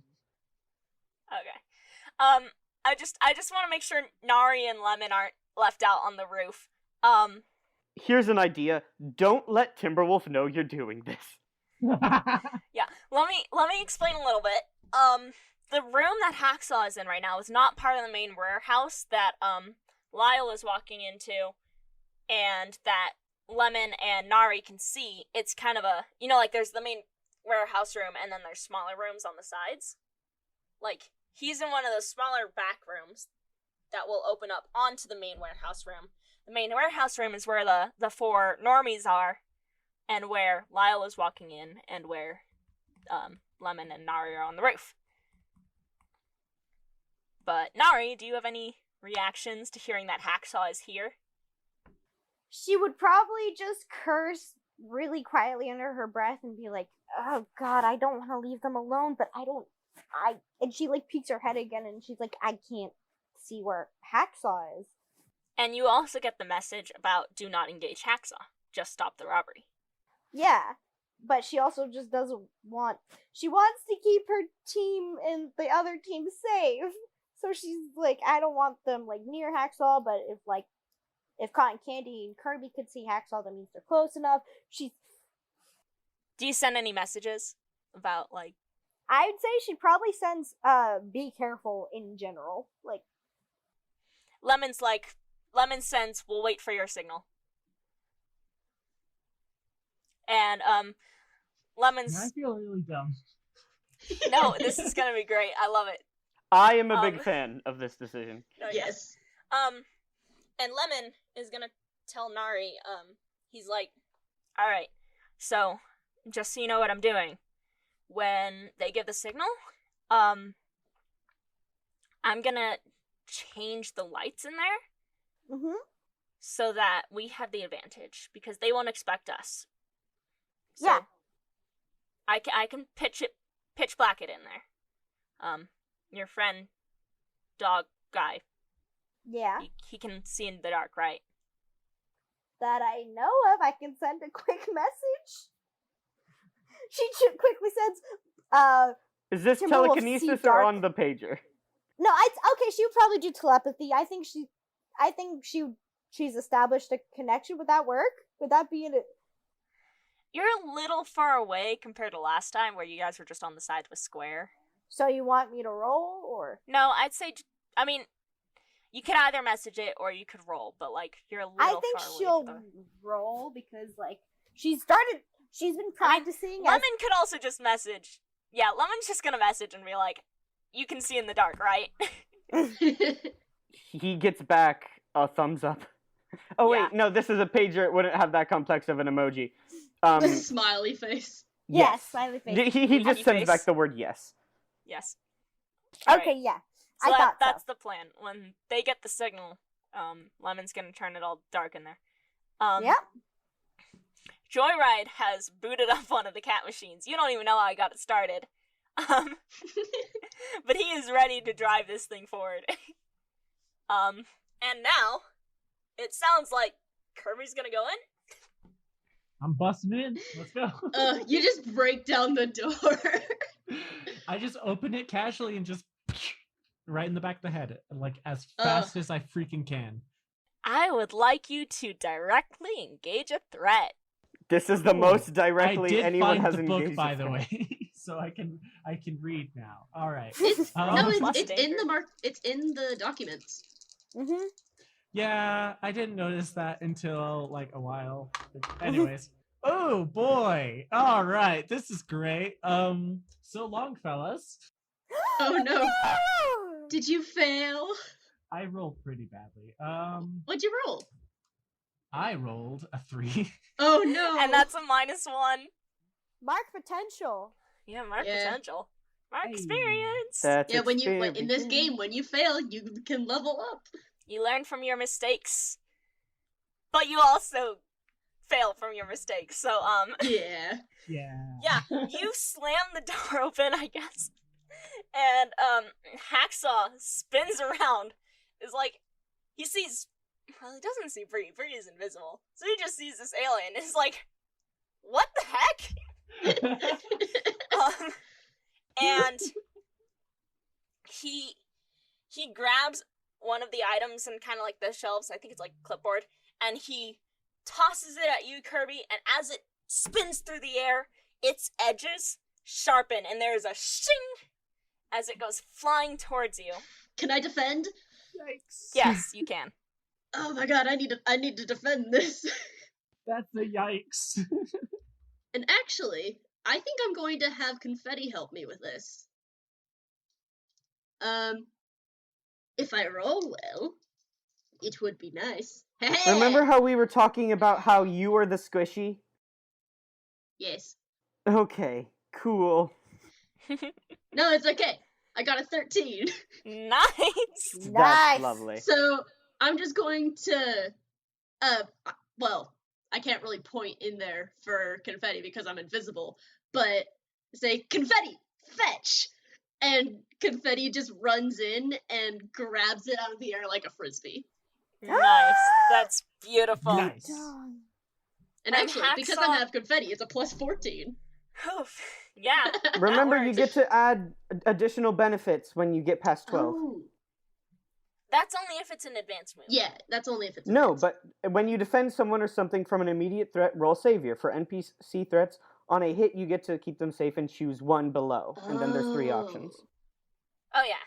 Okay. I just want to make sure Nari and Lemon aren't left out on the roof. Here's an idea. Don't let Timberwolf know you're doing this. Yeah. Let me explain a little bit. The room that Hacksaw is in right now is not part of the main warehouse that Lyle is walking into, and that Lemon and Nari can see. It's kind of a, like there's the main warehouse room, and then there's smaller rooms on the sides. Like, he's in one of those smaller back rooms that will open up onto the main warehouse room. The main warehouse room is where the four normies are, and where Lyle is walking in, and where Lemon and Nari are on the roof. But, Nari, do you have any reactions to hearing that Hacksaw is here? She would probably just curse really quietly under her breath and be like, "Oh God, I don't want to leave them alone, but and she like peeks her head again and she's like, I can't see where Hacksaw is." And you also get the message about do not engage Hacksaw. Just stop the robbery. Yeah, but she also just she wants to keep her team and the other team safe. So she's like, I don't want them like near Hacksaw, but if Cotton Candy and Kirby could see Hacksaw, that means they're close enough. Do you send any messages about, like... I would say she probably sends, be careful in general. Like... Lemon sends, we'll wait for your signal. And, Lemon's... I feel really dumb. No, this is gonna be great. I love it. I am a big fan of this decision. No, Yes. And Lemon is gonna tell Nari, he's like, alright, so, just so you know what I'm doing, when they give the signal, I'm gonna change the lights in there, so that we have the advantage, because they won't expect us. So, Yeah. I can pitch black it in there. Your friend, dog guy, Yeah. he can see in the dark, right? That I know of, I can send a quick message. She quickly sends, Is this Timberwolf telekinesis see or dark. on the pager? No, okay, she would probably do telepathy. I think she's established a connection. Would that work? Would that be You're a little far away compared to last time where you guys were just on the side of a square. So you want me to roll, or? No, I'd say, I mean, You can either message it or you could roll, but like you're a little I think far away she'll from roll because like she's been practicing. Lemon could also just message. Yeah, Lemon's just gonna message and be like, "You can see in the dark, right?" He gets back a thumbs up. Oh wait, Yeah. no, this is a pager. It wouldn't have that complex of an emoji. Smiley face. Yes, smiley face. He Happy just sends face. back the word yes. Yes. Okay, Alright, yeah. So I thought that's so. the plan. When they get the signal, Lemon's gonna turn it all dark in there. Yep. Joyride has booted up one of the cat machines. You don't even know how I got it started. But he is ready to drive this thing forward. And now, it sounds like Kirby's gonna go in. I'm busting in. Let's go. You just break down the door. I just open it casually and just right in the back of the head, like as fast as I freaking can. I would like you to directly engage a threat. This is the Ooh, most I directly did anyone find has the book, engaged. by with the her. way, so I can read now. All right. It's, Um, no, Plus it's in danger. the it's in the documents. Mm-hmm. Yeah, I didn't notice that until like a while. Anyways. Oh boy. All right. This is great. So long, fellas. Oh no. Did you fail? I rolled pretty badly. What'd you roll? I rolled a 3. Oh no. And that's a -1. Mark potential. Yeah, mark Yeah. potential. Mark Hey. experience. That's yeah. When in this experience. game, when you fail, you can level up. You learn from your mistakes. But you also fail from your mistakes. So, Yeah. yeah, you slam the door open, I guess. And, Hacksaw spins around. Is like, he sees, well, he doesn't see Bree. Bree is invisible. So he just sees this alien and is like, what the heck? And he grabs one of the items and kind of like the shelves, I think it's like clipboard, and he tosses it at you, Kirby, and as it spins through the air, its edges sharpen, and there is a shing as it goes flying towards you. Can I defend? Yikes. Yes, you can. Oh my god, I need to defend this. That's a yikes. And actually, I think I'm going to have Confetti help me with this. If I roll well, it would be nice. Remember how we were talking about how you are the squishy? Yes. Okay, cool. No, it's okay. I got a 13. Nice. That's Nice. lovely. So I'm just going to, well, I can't really point in there for Confetti because I'm invisible, but say, Confetti, fetch! And Confetti just runs in and grabs it out of the air like a frisbee. Nice. That's beautiful. Nice. Done. And And actually, because I Hacksaw- have Confetti, it's a plus 14. Oof. Yeah. Remember, you works. get to add additional benefits when you get past 12. Oh. That's only if it's an advanced move. Yeah, that's only if it's No, advanced. but when you defend someone or something from an immediate threat, roll Savior. For NPC threats, on a hit, you get to keep them safe and choose one below. And then there's 3 options. Oh, yeah.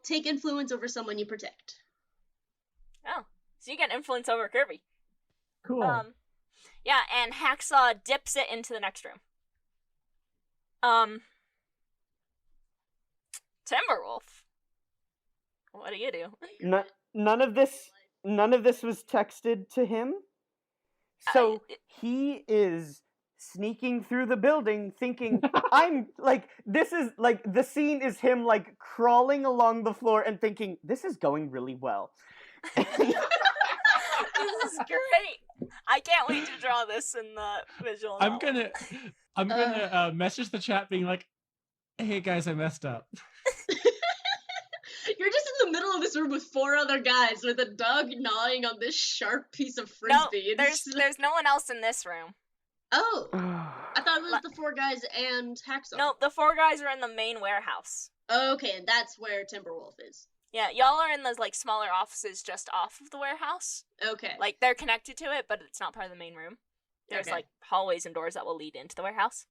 Take influence over someone you protect. Oh, so you get influence over Kirby. Cool. Yeah, and Hacksaw dips it into the next room. Timberwolf. What do you do? None of this was texted to him. So he is sneaking through the building thinking I'm like, this is like, the scene is him like crawling along the floor and thinking this is going really well. This is great. I can't wait to draw this in the visual I'm novel. gonna message the chat being like, hey guys, I messed up. You're just in the middle of this room with 4 other guys with a dog gnawing on this sharp piece of No, frisbee. there's no one else in this room. Oh, I thought it was the 4 guys and Hacksaw. No, the 4 guys are in the main warehouse. Okay, and that's where Timberwolf is. Yeah, y'all are in those like smaller offices just off of the warehouse. Okay. Like they're connected to it, but it's not part of the main room. There's Okay. like hallways and doors that will lead into the warehouse.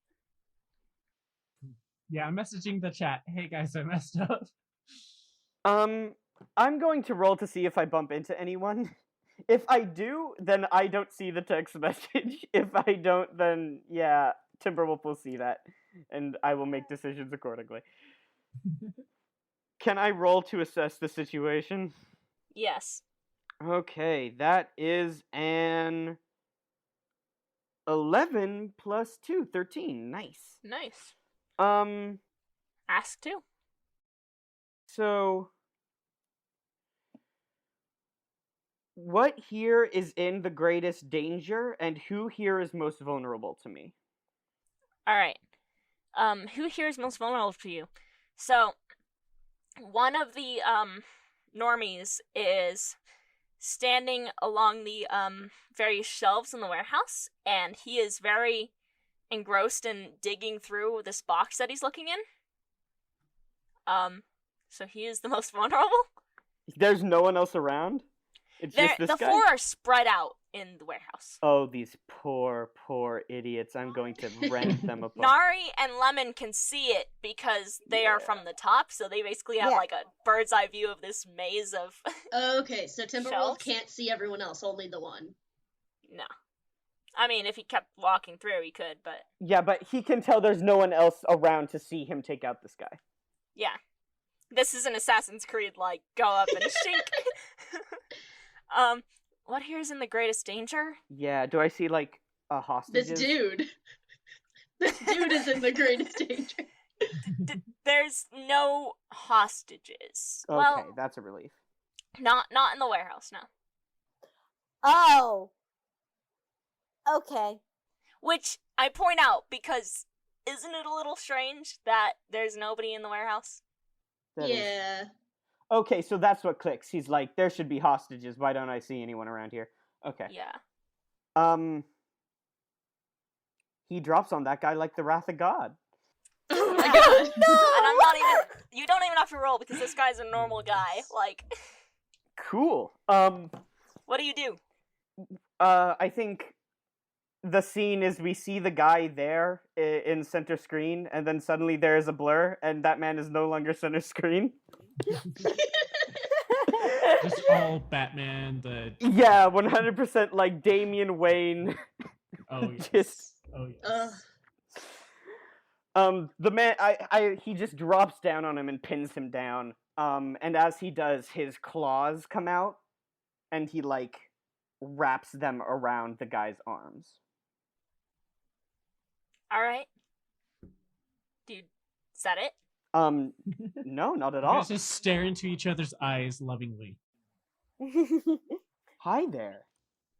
Yeah, I'm messaging the chat. Hey guys, I messed up. I'm going to roll to see if I bump into anyone. If I do, then I don't see the text message. If I don't, then yeah, Timberwolf will see that, and I will make decisions accordingly. Can I roll to assess the situation? Yes. Okay, that is an 11 plus 2, 13. Nice. Nice. Ask too. So, what here is in the greatest danger, and who here is most vulnerable to me? Alright. Who here is most vulnerable to you? So, one of the, normies is standing along the, various shelves in the warehouse, and he is very engrossed in digging through this box that he's looking in. So he is the most vulnerable. There's no one else around? It's just this the guy? 4 are spread out in the warehouse. Oh, these poor, poor idiots. I'm going to rend them apart. Nari and Lemon can see it because they are from the top, so they basically have like a bird's eye view of this maze of Okay, so Timberwolf shelves. can't see everyone else, only the one. No. I mean, if he kept walking through, he could, but... Yeah, but he can tell there's no one else around to see him take out this guy. Yeah. This is an Assassin's Creed, like, go up and shink. What here is in the greatest danger? Yeah, do I see, like, a hostage? This dude. This dude is in the greatest danger. There's no hostages. Okay, Well, that's a relief. not in the warehouse, no. Oh. Okay. Which I point out because isn't it a little strange that there's nobody in the warehouse? That is- Yeah. Okay, so that's what clicks. He's like, there should be hostages. Why don't I see anyone around here? Okay. Yeah. He drops on that guy like the wrath of God. Oh my god. And I'm not even... You don't even have to roll because this guy's a normal guy. Like... Cool. What do you do? I think the scene is we see the guy there in center screen, and then suddenly there is a blur, and that man is no longer center screen. Just all Batman, Yeah, 100% like Damian Wayne. Oh, yes. Just... Oh, yes. The man, he just drops down on him and pins him down. And as he does, his claws come out, and he, like, wraps them around the guy's arms. Alright. Dude, is that it? No, not at You all. guys just stare into each other's eyes lovingly. Hi there.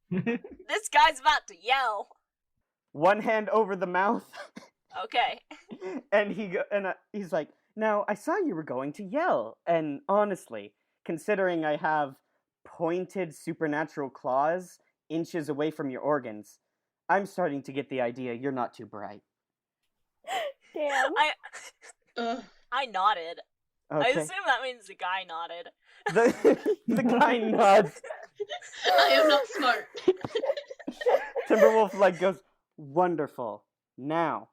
This guy's about to yell. One hand over the mouth, Okay. and he's like, "Now, I saw you were going to yell, and honestly, considering I have pointed supernatural claws inches away from your organs, I'm starting to get the idea you're not too bright." Damn. I nodded. I Okay. assume that means the guy nodded. The guy nods. I am not smart. Timberwolf like goes, "Wonderful. Now,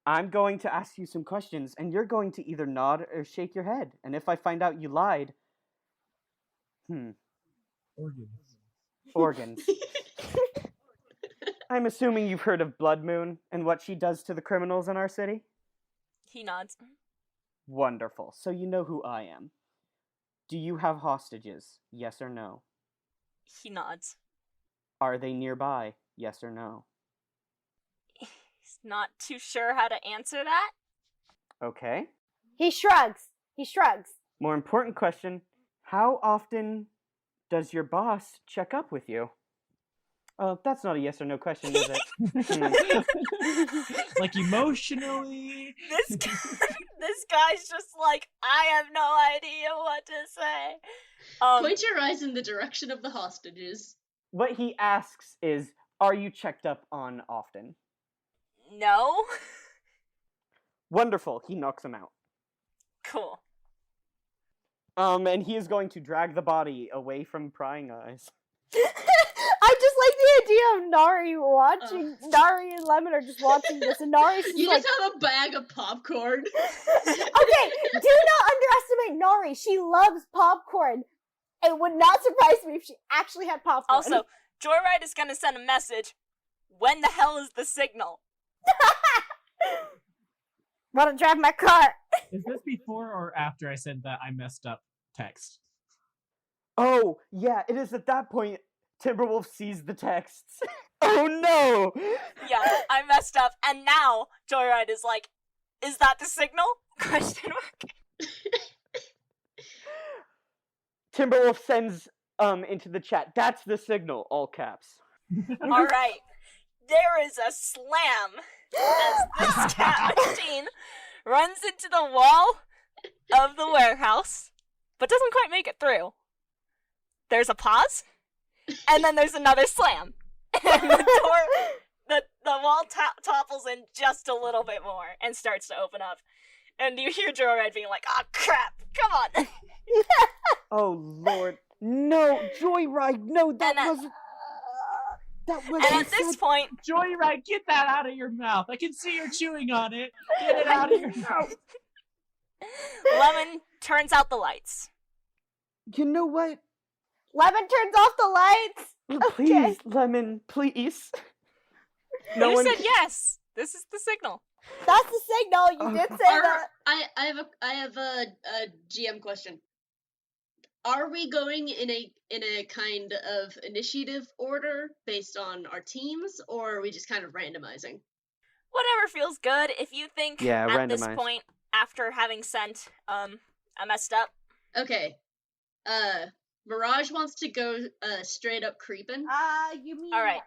I'm going to ask you some questions, and you're going to either nod or shake your head. And if I find out you lied, organs. I'm assuming you've heard of Blood Moon and what she does to the criminals in our city? He nods. Wonderful. So you know who I am. Do you have hostages? Yes or no? He nods. Are they nearby? Yes or no? He's not too sure how to answer that. Okay. He shrugs. He shrugs. More important question, how often does your boss check up with you? Oh, that's not a yes or no question, is it? Like emotionally. This guy's just like, I have no idea what to say. Point your eyes in the direction of the hostages. What he asks is, are you checked up on often? No. Wonderful. He knocks him out. Cool. And he is going to drag the body away from prying eyes. I just like the idea of Nari watching. Nari and Lemon are just watching this, and Nari's just You like, just have a bag of popcorn. okay, do not underestimate Nari. She loves popcorn. It would not surprise me if she actually had popcorn. Also, Joyride is gonna send a message. When the hell is the signal? Want to drive my car? Is this before or after I said that I messed up text? Oh, yeah, it is at that point Timberwolf sees the texts. Oh no! Yeah, I messed up, and now Joyride is like, is that the signal? Question mark. Timberwolf sends into the chat, that's the signal, all caps. Alright. There is a slam as this cat machine runs into the wall of the warehouse, but doesn't quite make it through. There's a pause, and then there's another slam. And the door, the wall topples in just a little bit more and starts to open up. And you hear Joyride being like, oh crap, come on. Oh lord. No, Joyride, no, that wasn't... That wasn't... And at this point, Joyride, get that out of your mouth. I can see you're chewing on it. Get it out of your mouth. Lemon turns out the lights. You know what? Lemon turns off the lights. Please, Okay. Lemon, please. You said yes. This is the signal. That's the signal. You did say that. I have a GM question. Are we going in a kind of initiative order based on our teams, or are we just kind of randomizing? Whatever feels good. If you think Yeah, at this randomize. point, after having sent, I messed up. Okay. Mirage wants to go straight up creeping. You mean... All right.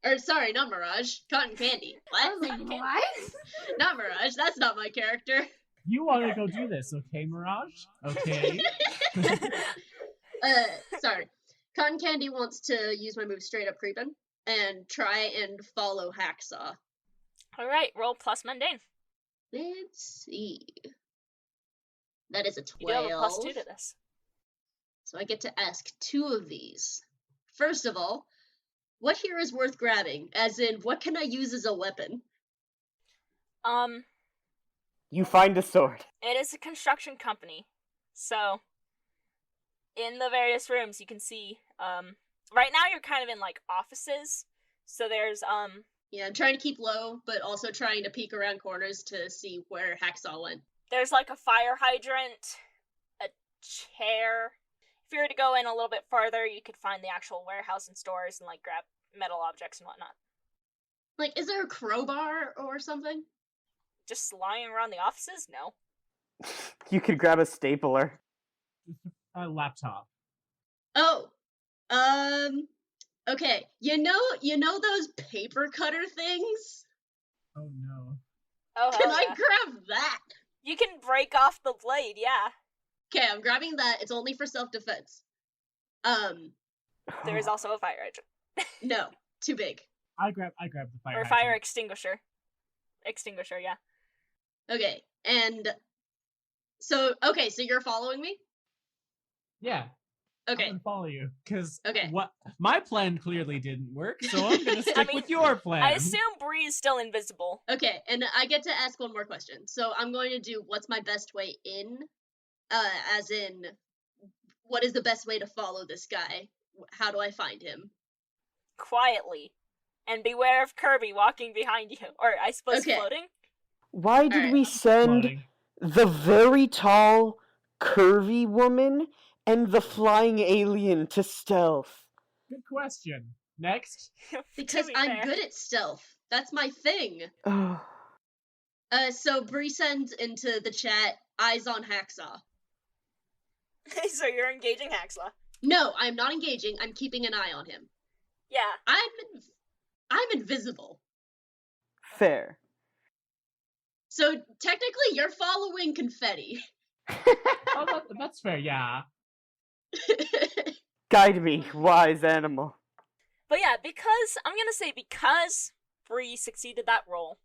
Or sorry, not Mirage. Cotton Candy. What? What? Not Mirage. That's not my character. You want to go do this, okay, Mirage? Okay. Sorry. Cotton Candy wants to use my move straight up creeping and try and follow Hacksaw. All right, roll plus mundane. Let's see. That is a 12. You do have a plus 2 to this. So I get to ask 2 of these. First of all, what here is worth grabbing? As in, what can I use as a weapon? You find a sword. It is a construction company, so in the various rooms you can see. Right now you're kind of in like offices, so there's Yeah, I'm trying to keep low, but also trying to peek around corners to see where Hacksaw went. There's like a fire hydrant, a chair. If you were to go in a little bit farther, you could find the actual warehouse and stores and like grab metal objects and whatnot. Like, is there a crowbar or something? Just lying around the offices? No. You could grab a stapler. A laptop. Oh, okay. You know those paper cutter things? Oh no. Oh, Can hell I yeah. grab that? You can break off the blade, yeah. Okay, I'm grabbing that. It's only for self-defense. There is also a fire hydrant. No, too big. I grab the fire. Or fire extinguisher. Extinguisher, yeah. Okay, and so you're following me? Yeah. Okay. I'm gonna follow you because Okay. what my plan clearly didn't work, so I'm gonna stick with your plan. I assume Bree is still invisible. Okay, and I get to ask one more question. So I'm going to do what's my best way in? As in, what is the best way to follow this guy? How do I find him? Quietly. And beware of Kirby walking behind you. Or, I suppose, Okay. floating? Why did Alright. we send Floating. the very tall, curvy woman and the flying alien to stealth? Good question. Next. Because be I'm fair. good at stealth. That's my thing. Ugh. So Bree sends into the chat, eyes on Hacksaw. So you're engaging Hacksaw. No, I'm not engaging. I'm keeping an eye on him. Yeah. I'm invisible. Fair. So technically, you're following Confetti. Oh, that's fair. Yeah. Guide me, wise animal. But yeah, because Bree succeeded that roll,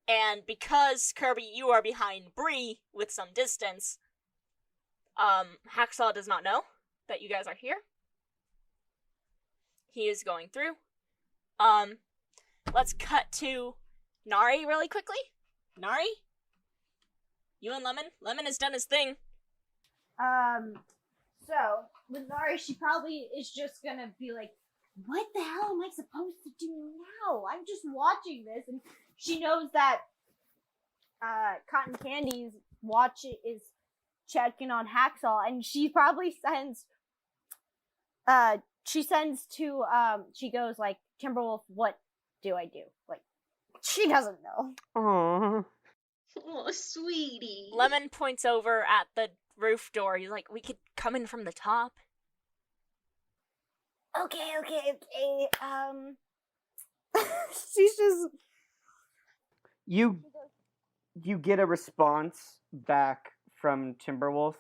and because Kirby, you are behind Bree with some distance, Hacksaw does not know that you guys are here. he is going through. Let's cut to Nari really quickly. Nari? You and Lemon? Lemon has done his thing. So with Nari, she probably is just gonna be like, what the hell am I supposed to do now? I'm just watching this, and she knows that Cotton Candy's watch is checking on Hacksaw, and she probably sends she goes like, Timberwolf, what do I do? Like, she doesn't know. Aww. Oh, sweetie. Lemon points over at the roof door. He's like, we could come in from the top. Okay. She's just You get a response back from Timberwolf.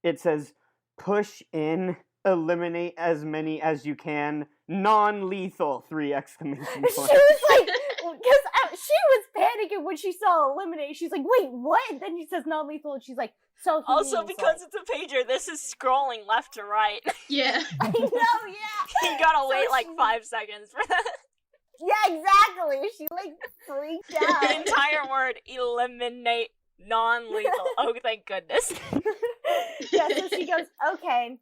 It says, push in, eliminate as many as you can, non-lethal, 3 exclamation points. She was like, because she was panicking when she saw eliminate. She's like, wait, what? And then she says non-lethal, and she's like, so he Also, means, because like... it's a pager, this is scrolling left to right. Yeah. I know, yeah. You gotta So wait like she- 5 seconds for that. Yeah, exactly. She, like, freaked The out. entire word, eliminate, non-lethal. Oh, thank goodness. Yeah, so she goes, okay,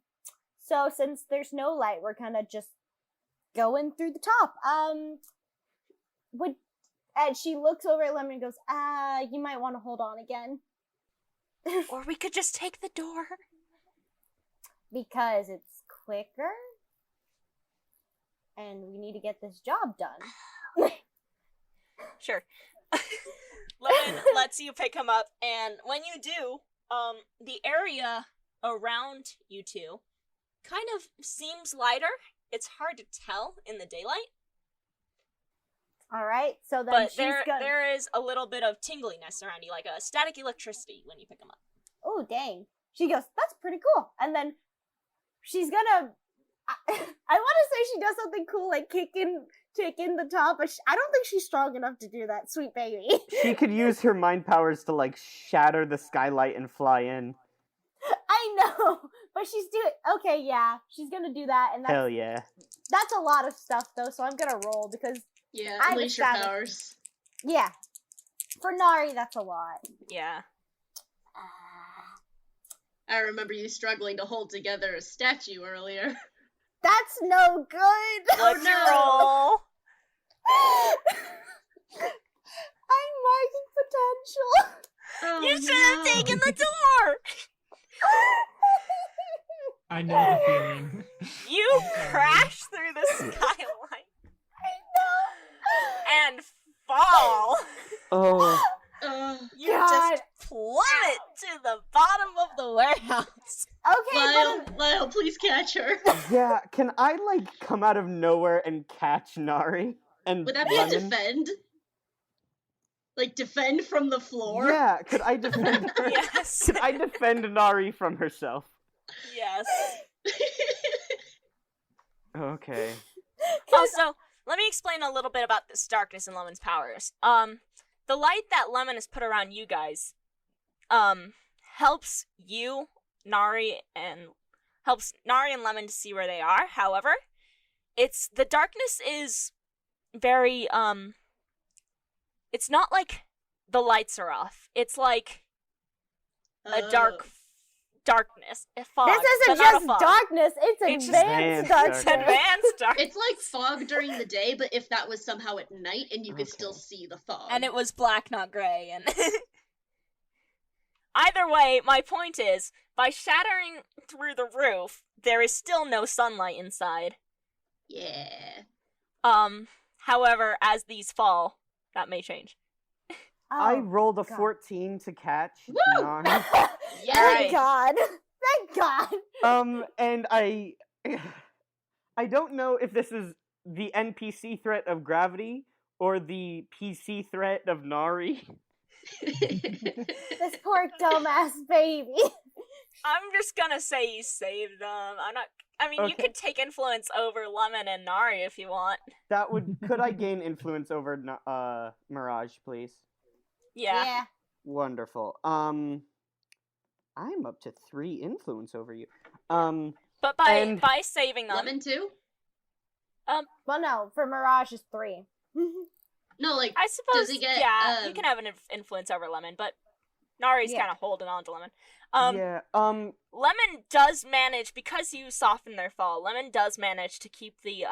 so since there's no light, we're kind of just going through the top. And she looks over at Lemon and goes, you might want to hold on again. Or we could just take the door. Because it's quicker. And we need to get this job done. Sure. Lemon lets you pick him up, and when you do, the area around you two kind of seems lighter. It's hard to tell in the daylight, Alright, so then but she's there gonna... there is a little bit of tingliness around you, like a static electricity when you pick him up. Oh, dang. She goes, that's pretty cool. And then she's gonna... I want to say she does something cool, like kick in the top, but I don't think she's strong enough to do that, sweet baby. She could use her mind powers to, like, shatter the skylight and fly in. I know, but she's doing... Okay, yeah, she's gonna do that, and Hell yeah. that's a lot of stuff, though, so I'm gonna roll, because, Yeah, I unleash your understand it. powers. yeah, for Nari, that's a lot. Yeah. I remember you struggling to hold together a statue earlier. That's no good! Let's no. roll. I'm marking potential! Oh, You should have no. taken the door. I know the feeling. You crash through the skyline and fall. Oh. You God. just plummet to the bottom of the warehouse. Okay, Lyle, please catch her. Yeah, can I, like, come out of nowhere and catch Nari? And Would that be Lemon? a defend? Like, defend from the floor? Yeah, could I defend her? Yes. Could I defend Nari from herself? Yes. Okay. Also, let me explain a little bit about this darkness and Lemon's powers. The light that Lemon has put around you guys, helps you, Nari, and Lemon to see where they are. However, the darkness is very, it's not like the lights are off. It's like a darkness, a fog. this but isn't not a just fog. darkness, it's It's just advanced advanced darkness. It's advanced darkness. It's like fog during the day, but if that was somehow at night and you could Okay. still see the fog. And it was black, not gray. And either way, my point is, by shattering through the roof, there is still no sunlight inside. Yeah. However, as these fall, that may change. I Oh, rolled a God. 14 to catch Woo! Nari. Yes! Thank God. Thank God. And I don't know if this is the NPC threat of gravity or the PC threat of Nari. This poor dumbass baby. I'm just gonna say you saved them. You Okay. could take influence over Lemon and Nari if you want. Could I gain influence over Mirage, please? Yeah. Wonderful. I'm up to 3 influence over you. But by saving them, Lemon too? Well, no, for Mirage is 3. No, like, I suppose, does he get, you can have an influence over Lemon, but Nari's Yeah. kind of holding on to Lemon. Yeah. Lemon does manage, because you soften their fall, Lemon does manage to keep the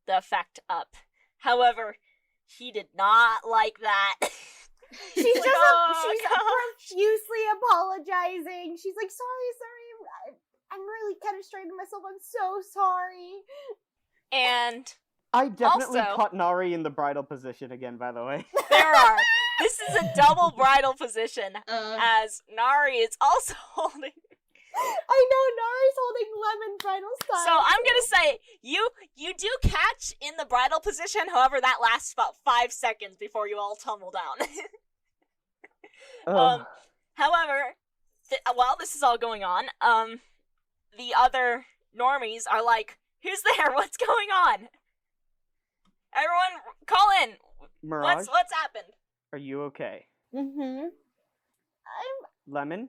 effect up. However, he did not like that. She's Like, just "Oh, she's God." profusely apologizing. She's like, sorry, I'm really kind of straining myself. I'm so sorry. And I definitely Also- caught Nari in the bridal position again, by the way. there are. This is a double bridal position, uh, as Nari is also holding. I know Nari's holding Lemon bridal style. So I'm gonna say you do catch in the bridal position. However, that lasts about 5 seconds before you all tumble down. Ugh. However, while this is all going on, the other normies are like, "Who's there? What's going on? Everyone, call in. Mirage, What's happened?" are you okay? Mm-hmm. Lemon,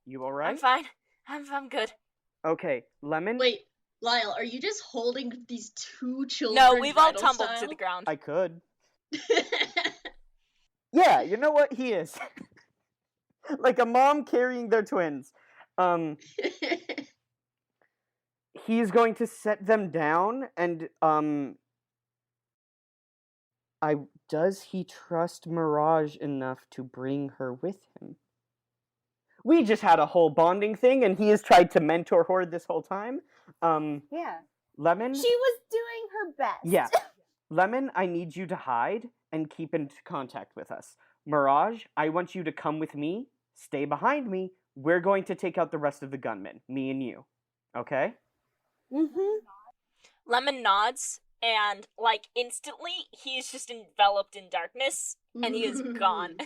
you alright? I'm fine. I'm good. Okay, Lemon. wait, Lyle, are you just holding these two children? No, we've all bridal tumbled to style? the ground. I could. Yeah, you know what? He is. Like a mom carrying their twins. He's going to set them down and does he trust Mirage enough to bring her with him? We just had a whole bonding thing and he has tried to mentor her this whole time. Yeah. Lemon? She was doing her best. Yeah. Lemon, I need you to hide and keep in contact with us. Mirage, I want you to come with me. Stay behind me. We're going to take out the rest of the gunmen. Me and you. Okay? Mm-hmm. Lemon nods, and like instantly, he's just enveloped in darkness, and he is gone.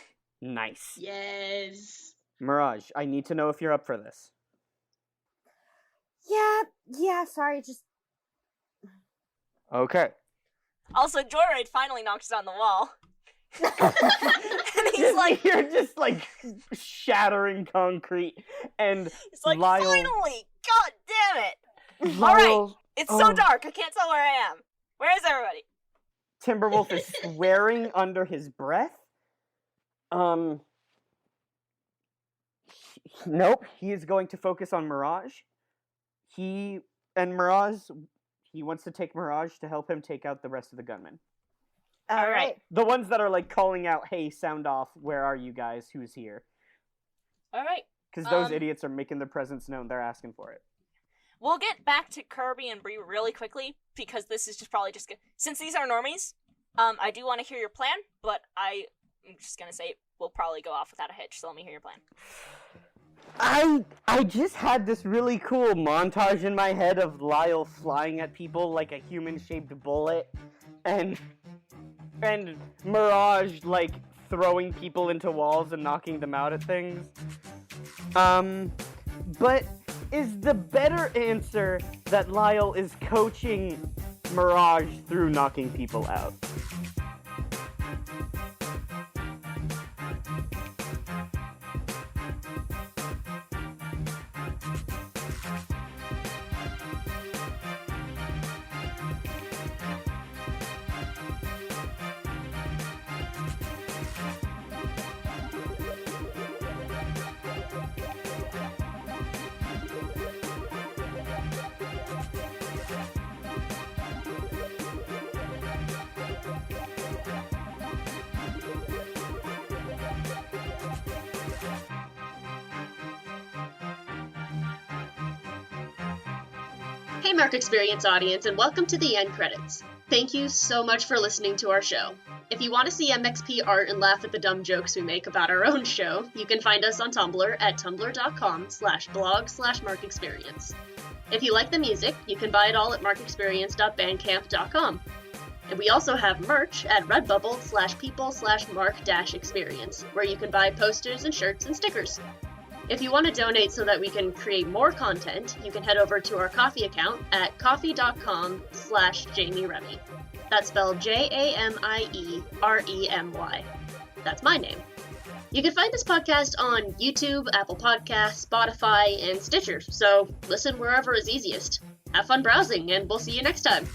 Nice. Yes. Mirage, I need to know if you're up for this. Yeah, sorry, just... Okay. Also, Joyride finally knocks on the wall. And he's like, You're just like shattering concrete, and he's like, Lyle- finally! God damn it! Lyle, It's so Oh. dark, I can't tell where I am. Where is everybody? Timberwolf is swearing under his breath. Nope, he is going to focus on Mirage. Mirage, he wants to take Mirage to help him take out the rest of the gunmen. All right. The ones that are like calling out, "Hey, sound off, where are you guys? Who's here?" Alright. Because those Um, idiots are making their presence known. They're asking for it. We'll get back to Kirby and Bree really quickly, because this is just probably just since these are normies, I do want to hear your plan, but I'm just gonna say we'll probably go off without a hitch, so let me hear your plan. I just had this really cool montage in my head of Lyle flying at people like a human-shaped bullet, and Mirage like throwing people into walls and knocking them out at things. But is the better answer that Lyle is coaching Mirage through knocking people out? Hey, Mark Experience audience, and welcome to the end credits. Thank you so much for listening to our show. If you want to see MXP art and laugh at the dumb jokes we make about our own show, you can find us on Tumblr at tumblr.com/blog/markexperience. If you like the music, you can buy it all at markexperience.bandcamp.com. And we also have merch at redbubble/people/mark-experience, where you can buy posters and shirts and stickers. If you want to donate so that we can create more content, you can head over to our Ko-fi account at ko-fi.com/JamieRemy. That's spelled JAMIEREMY. That's my name. You can find this podcast on YouTube, Apple Podcasts, Spotify, and Stitcher, so listen wherever is easiest. Have fun browsing, and we'll see you next time.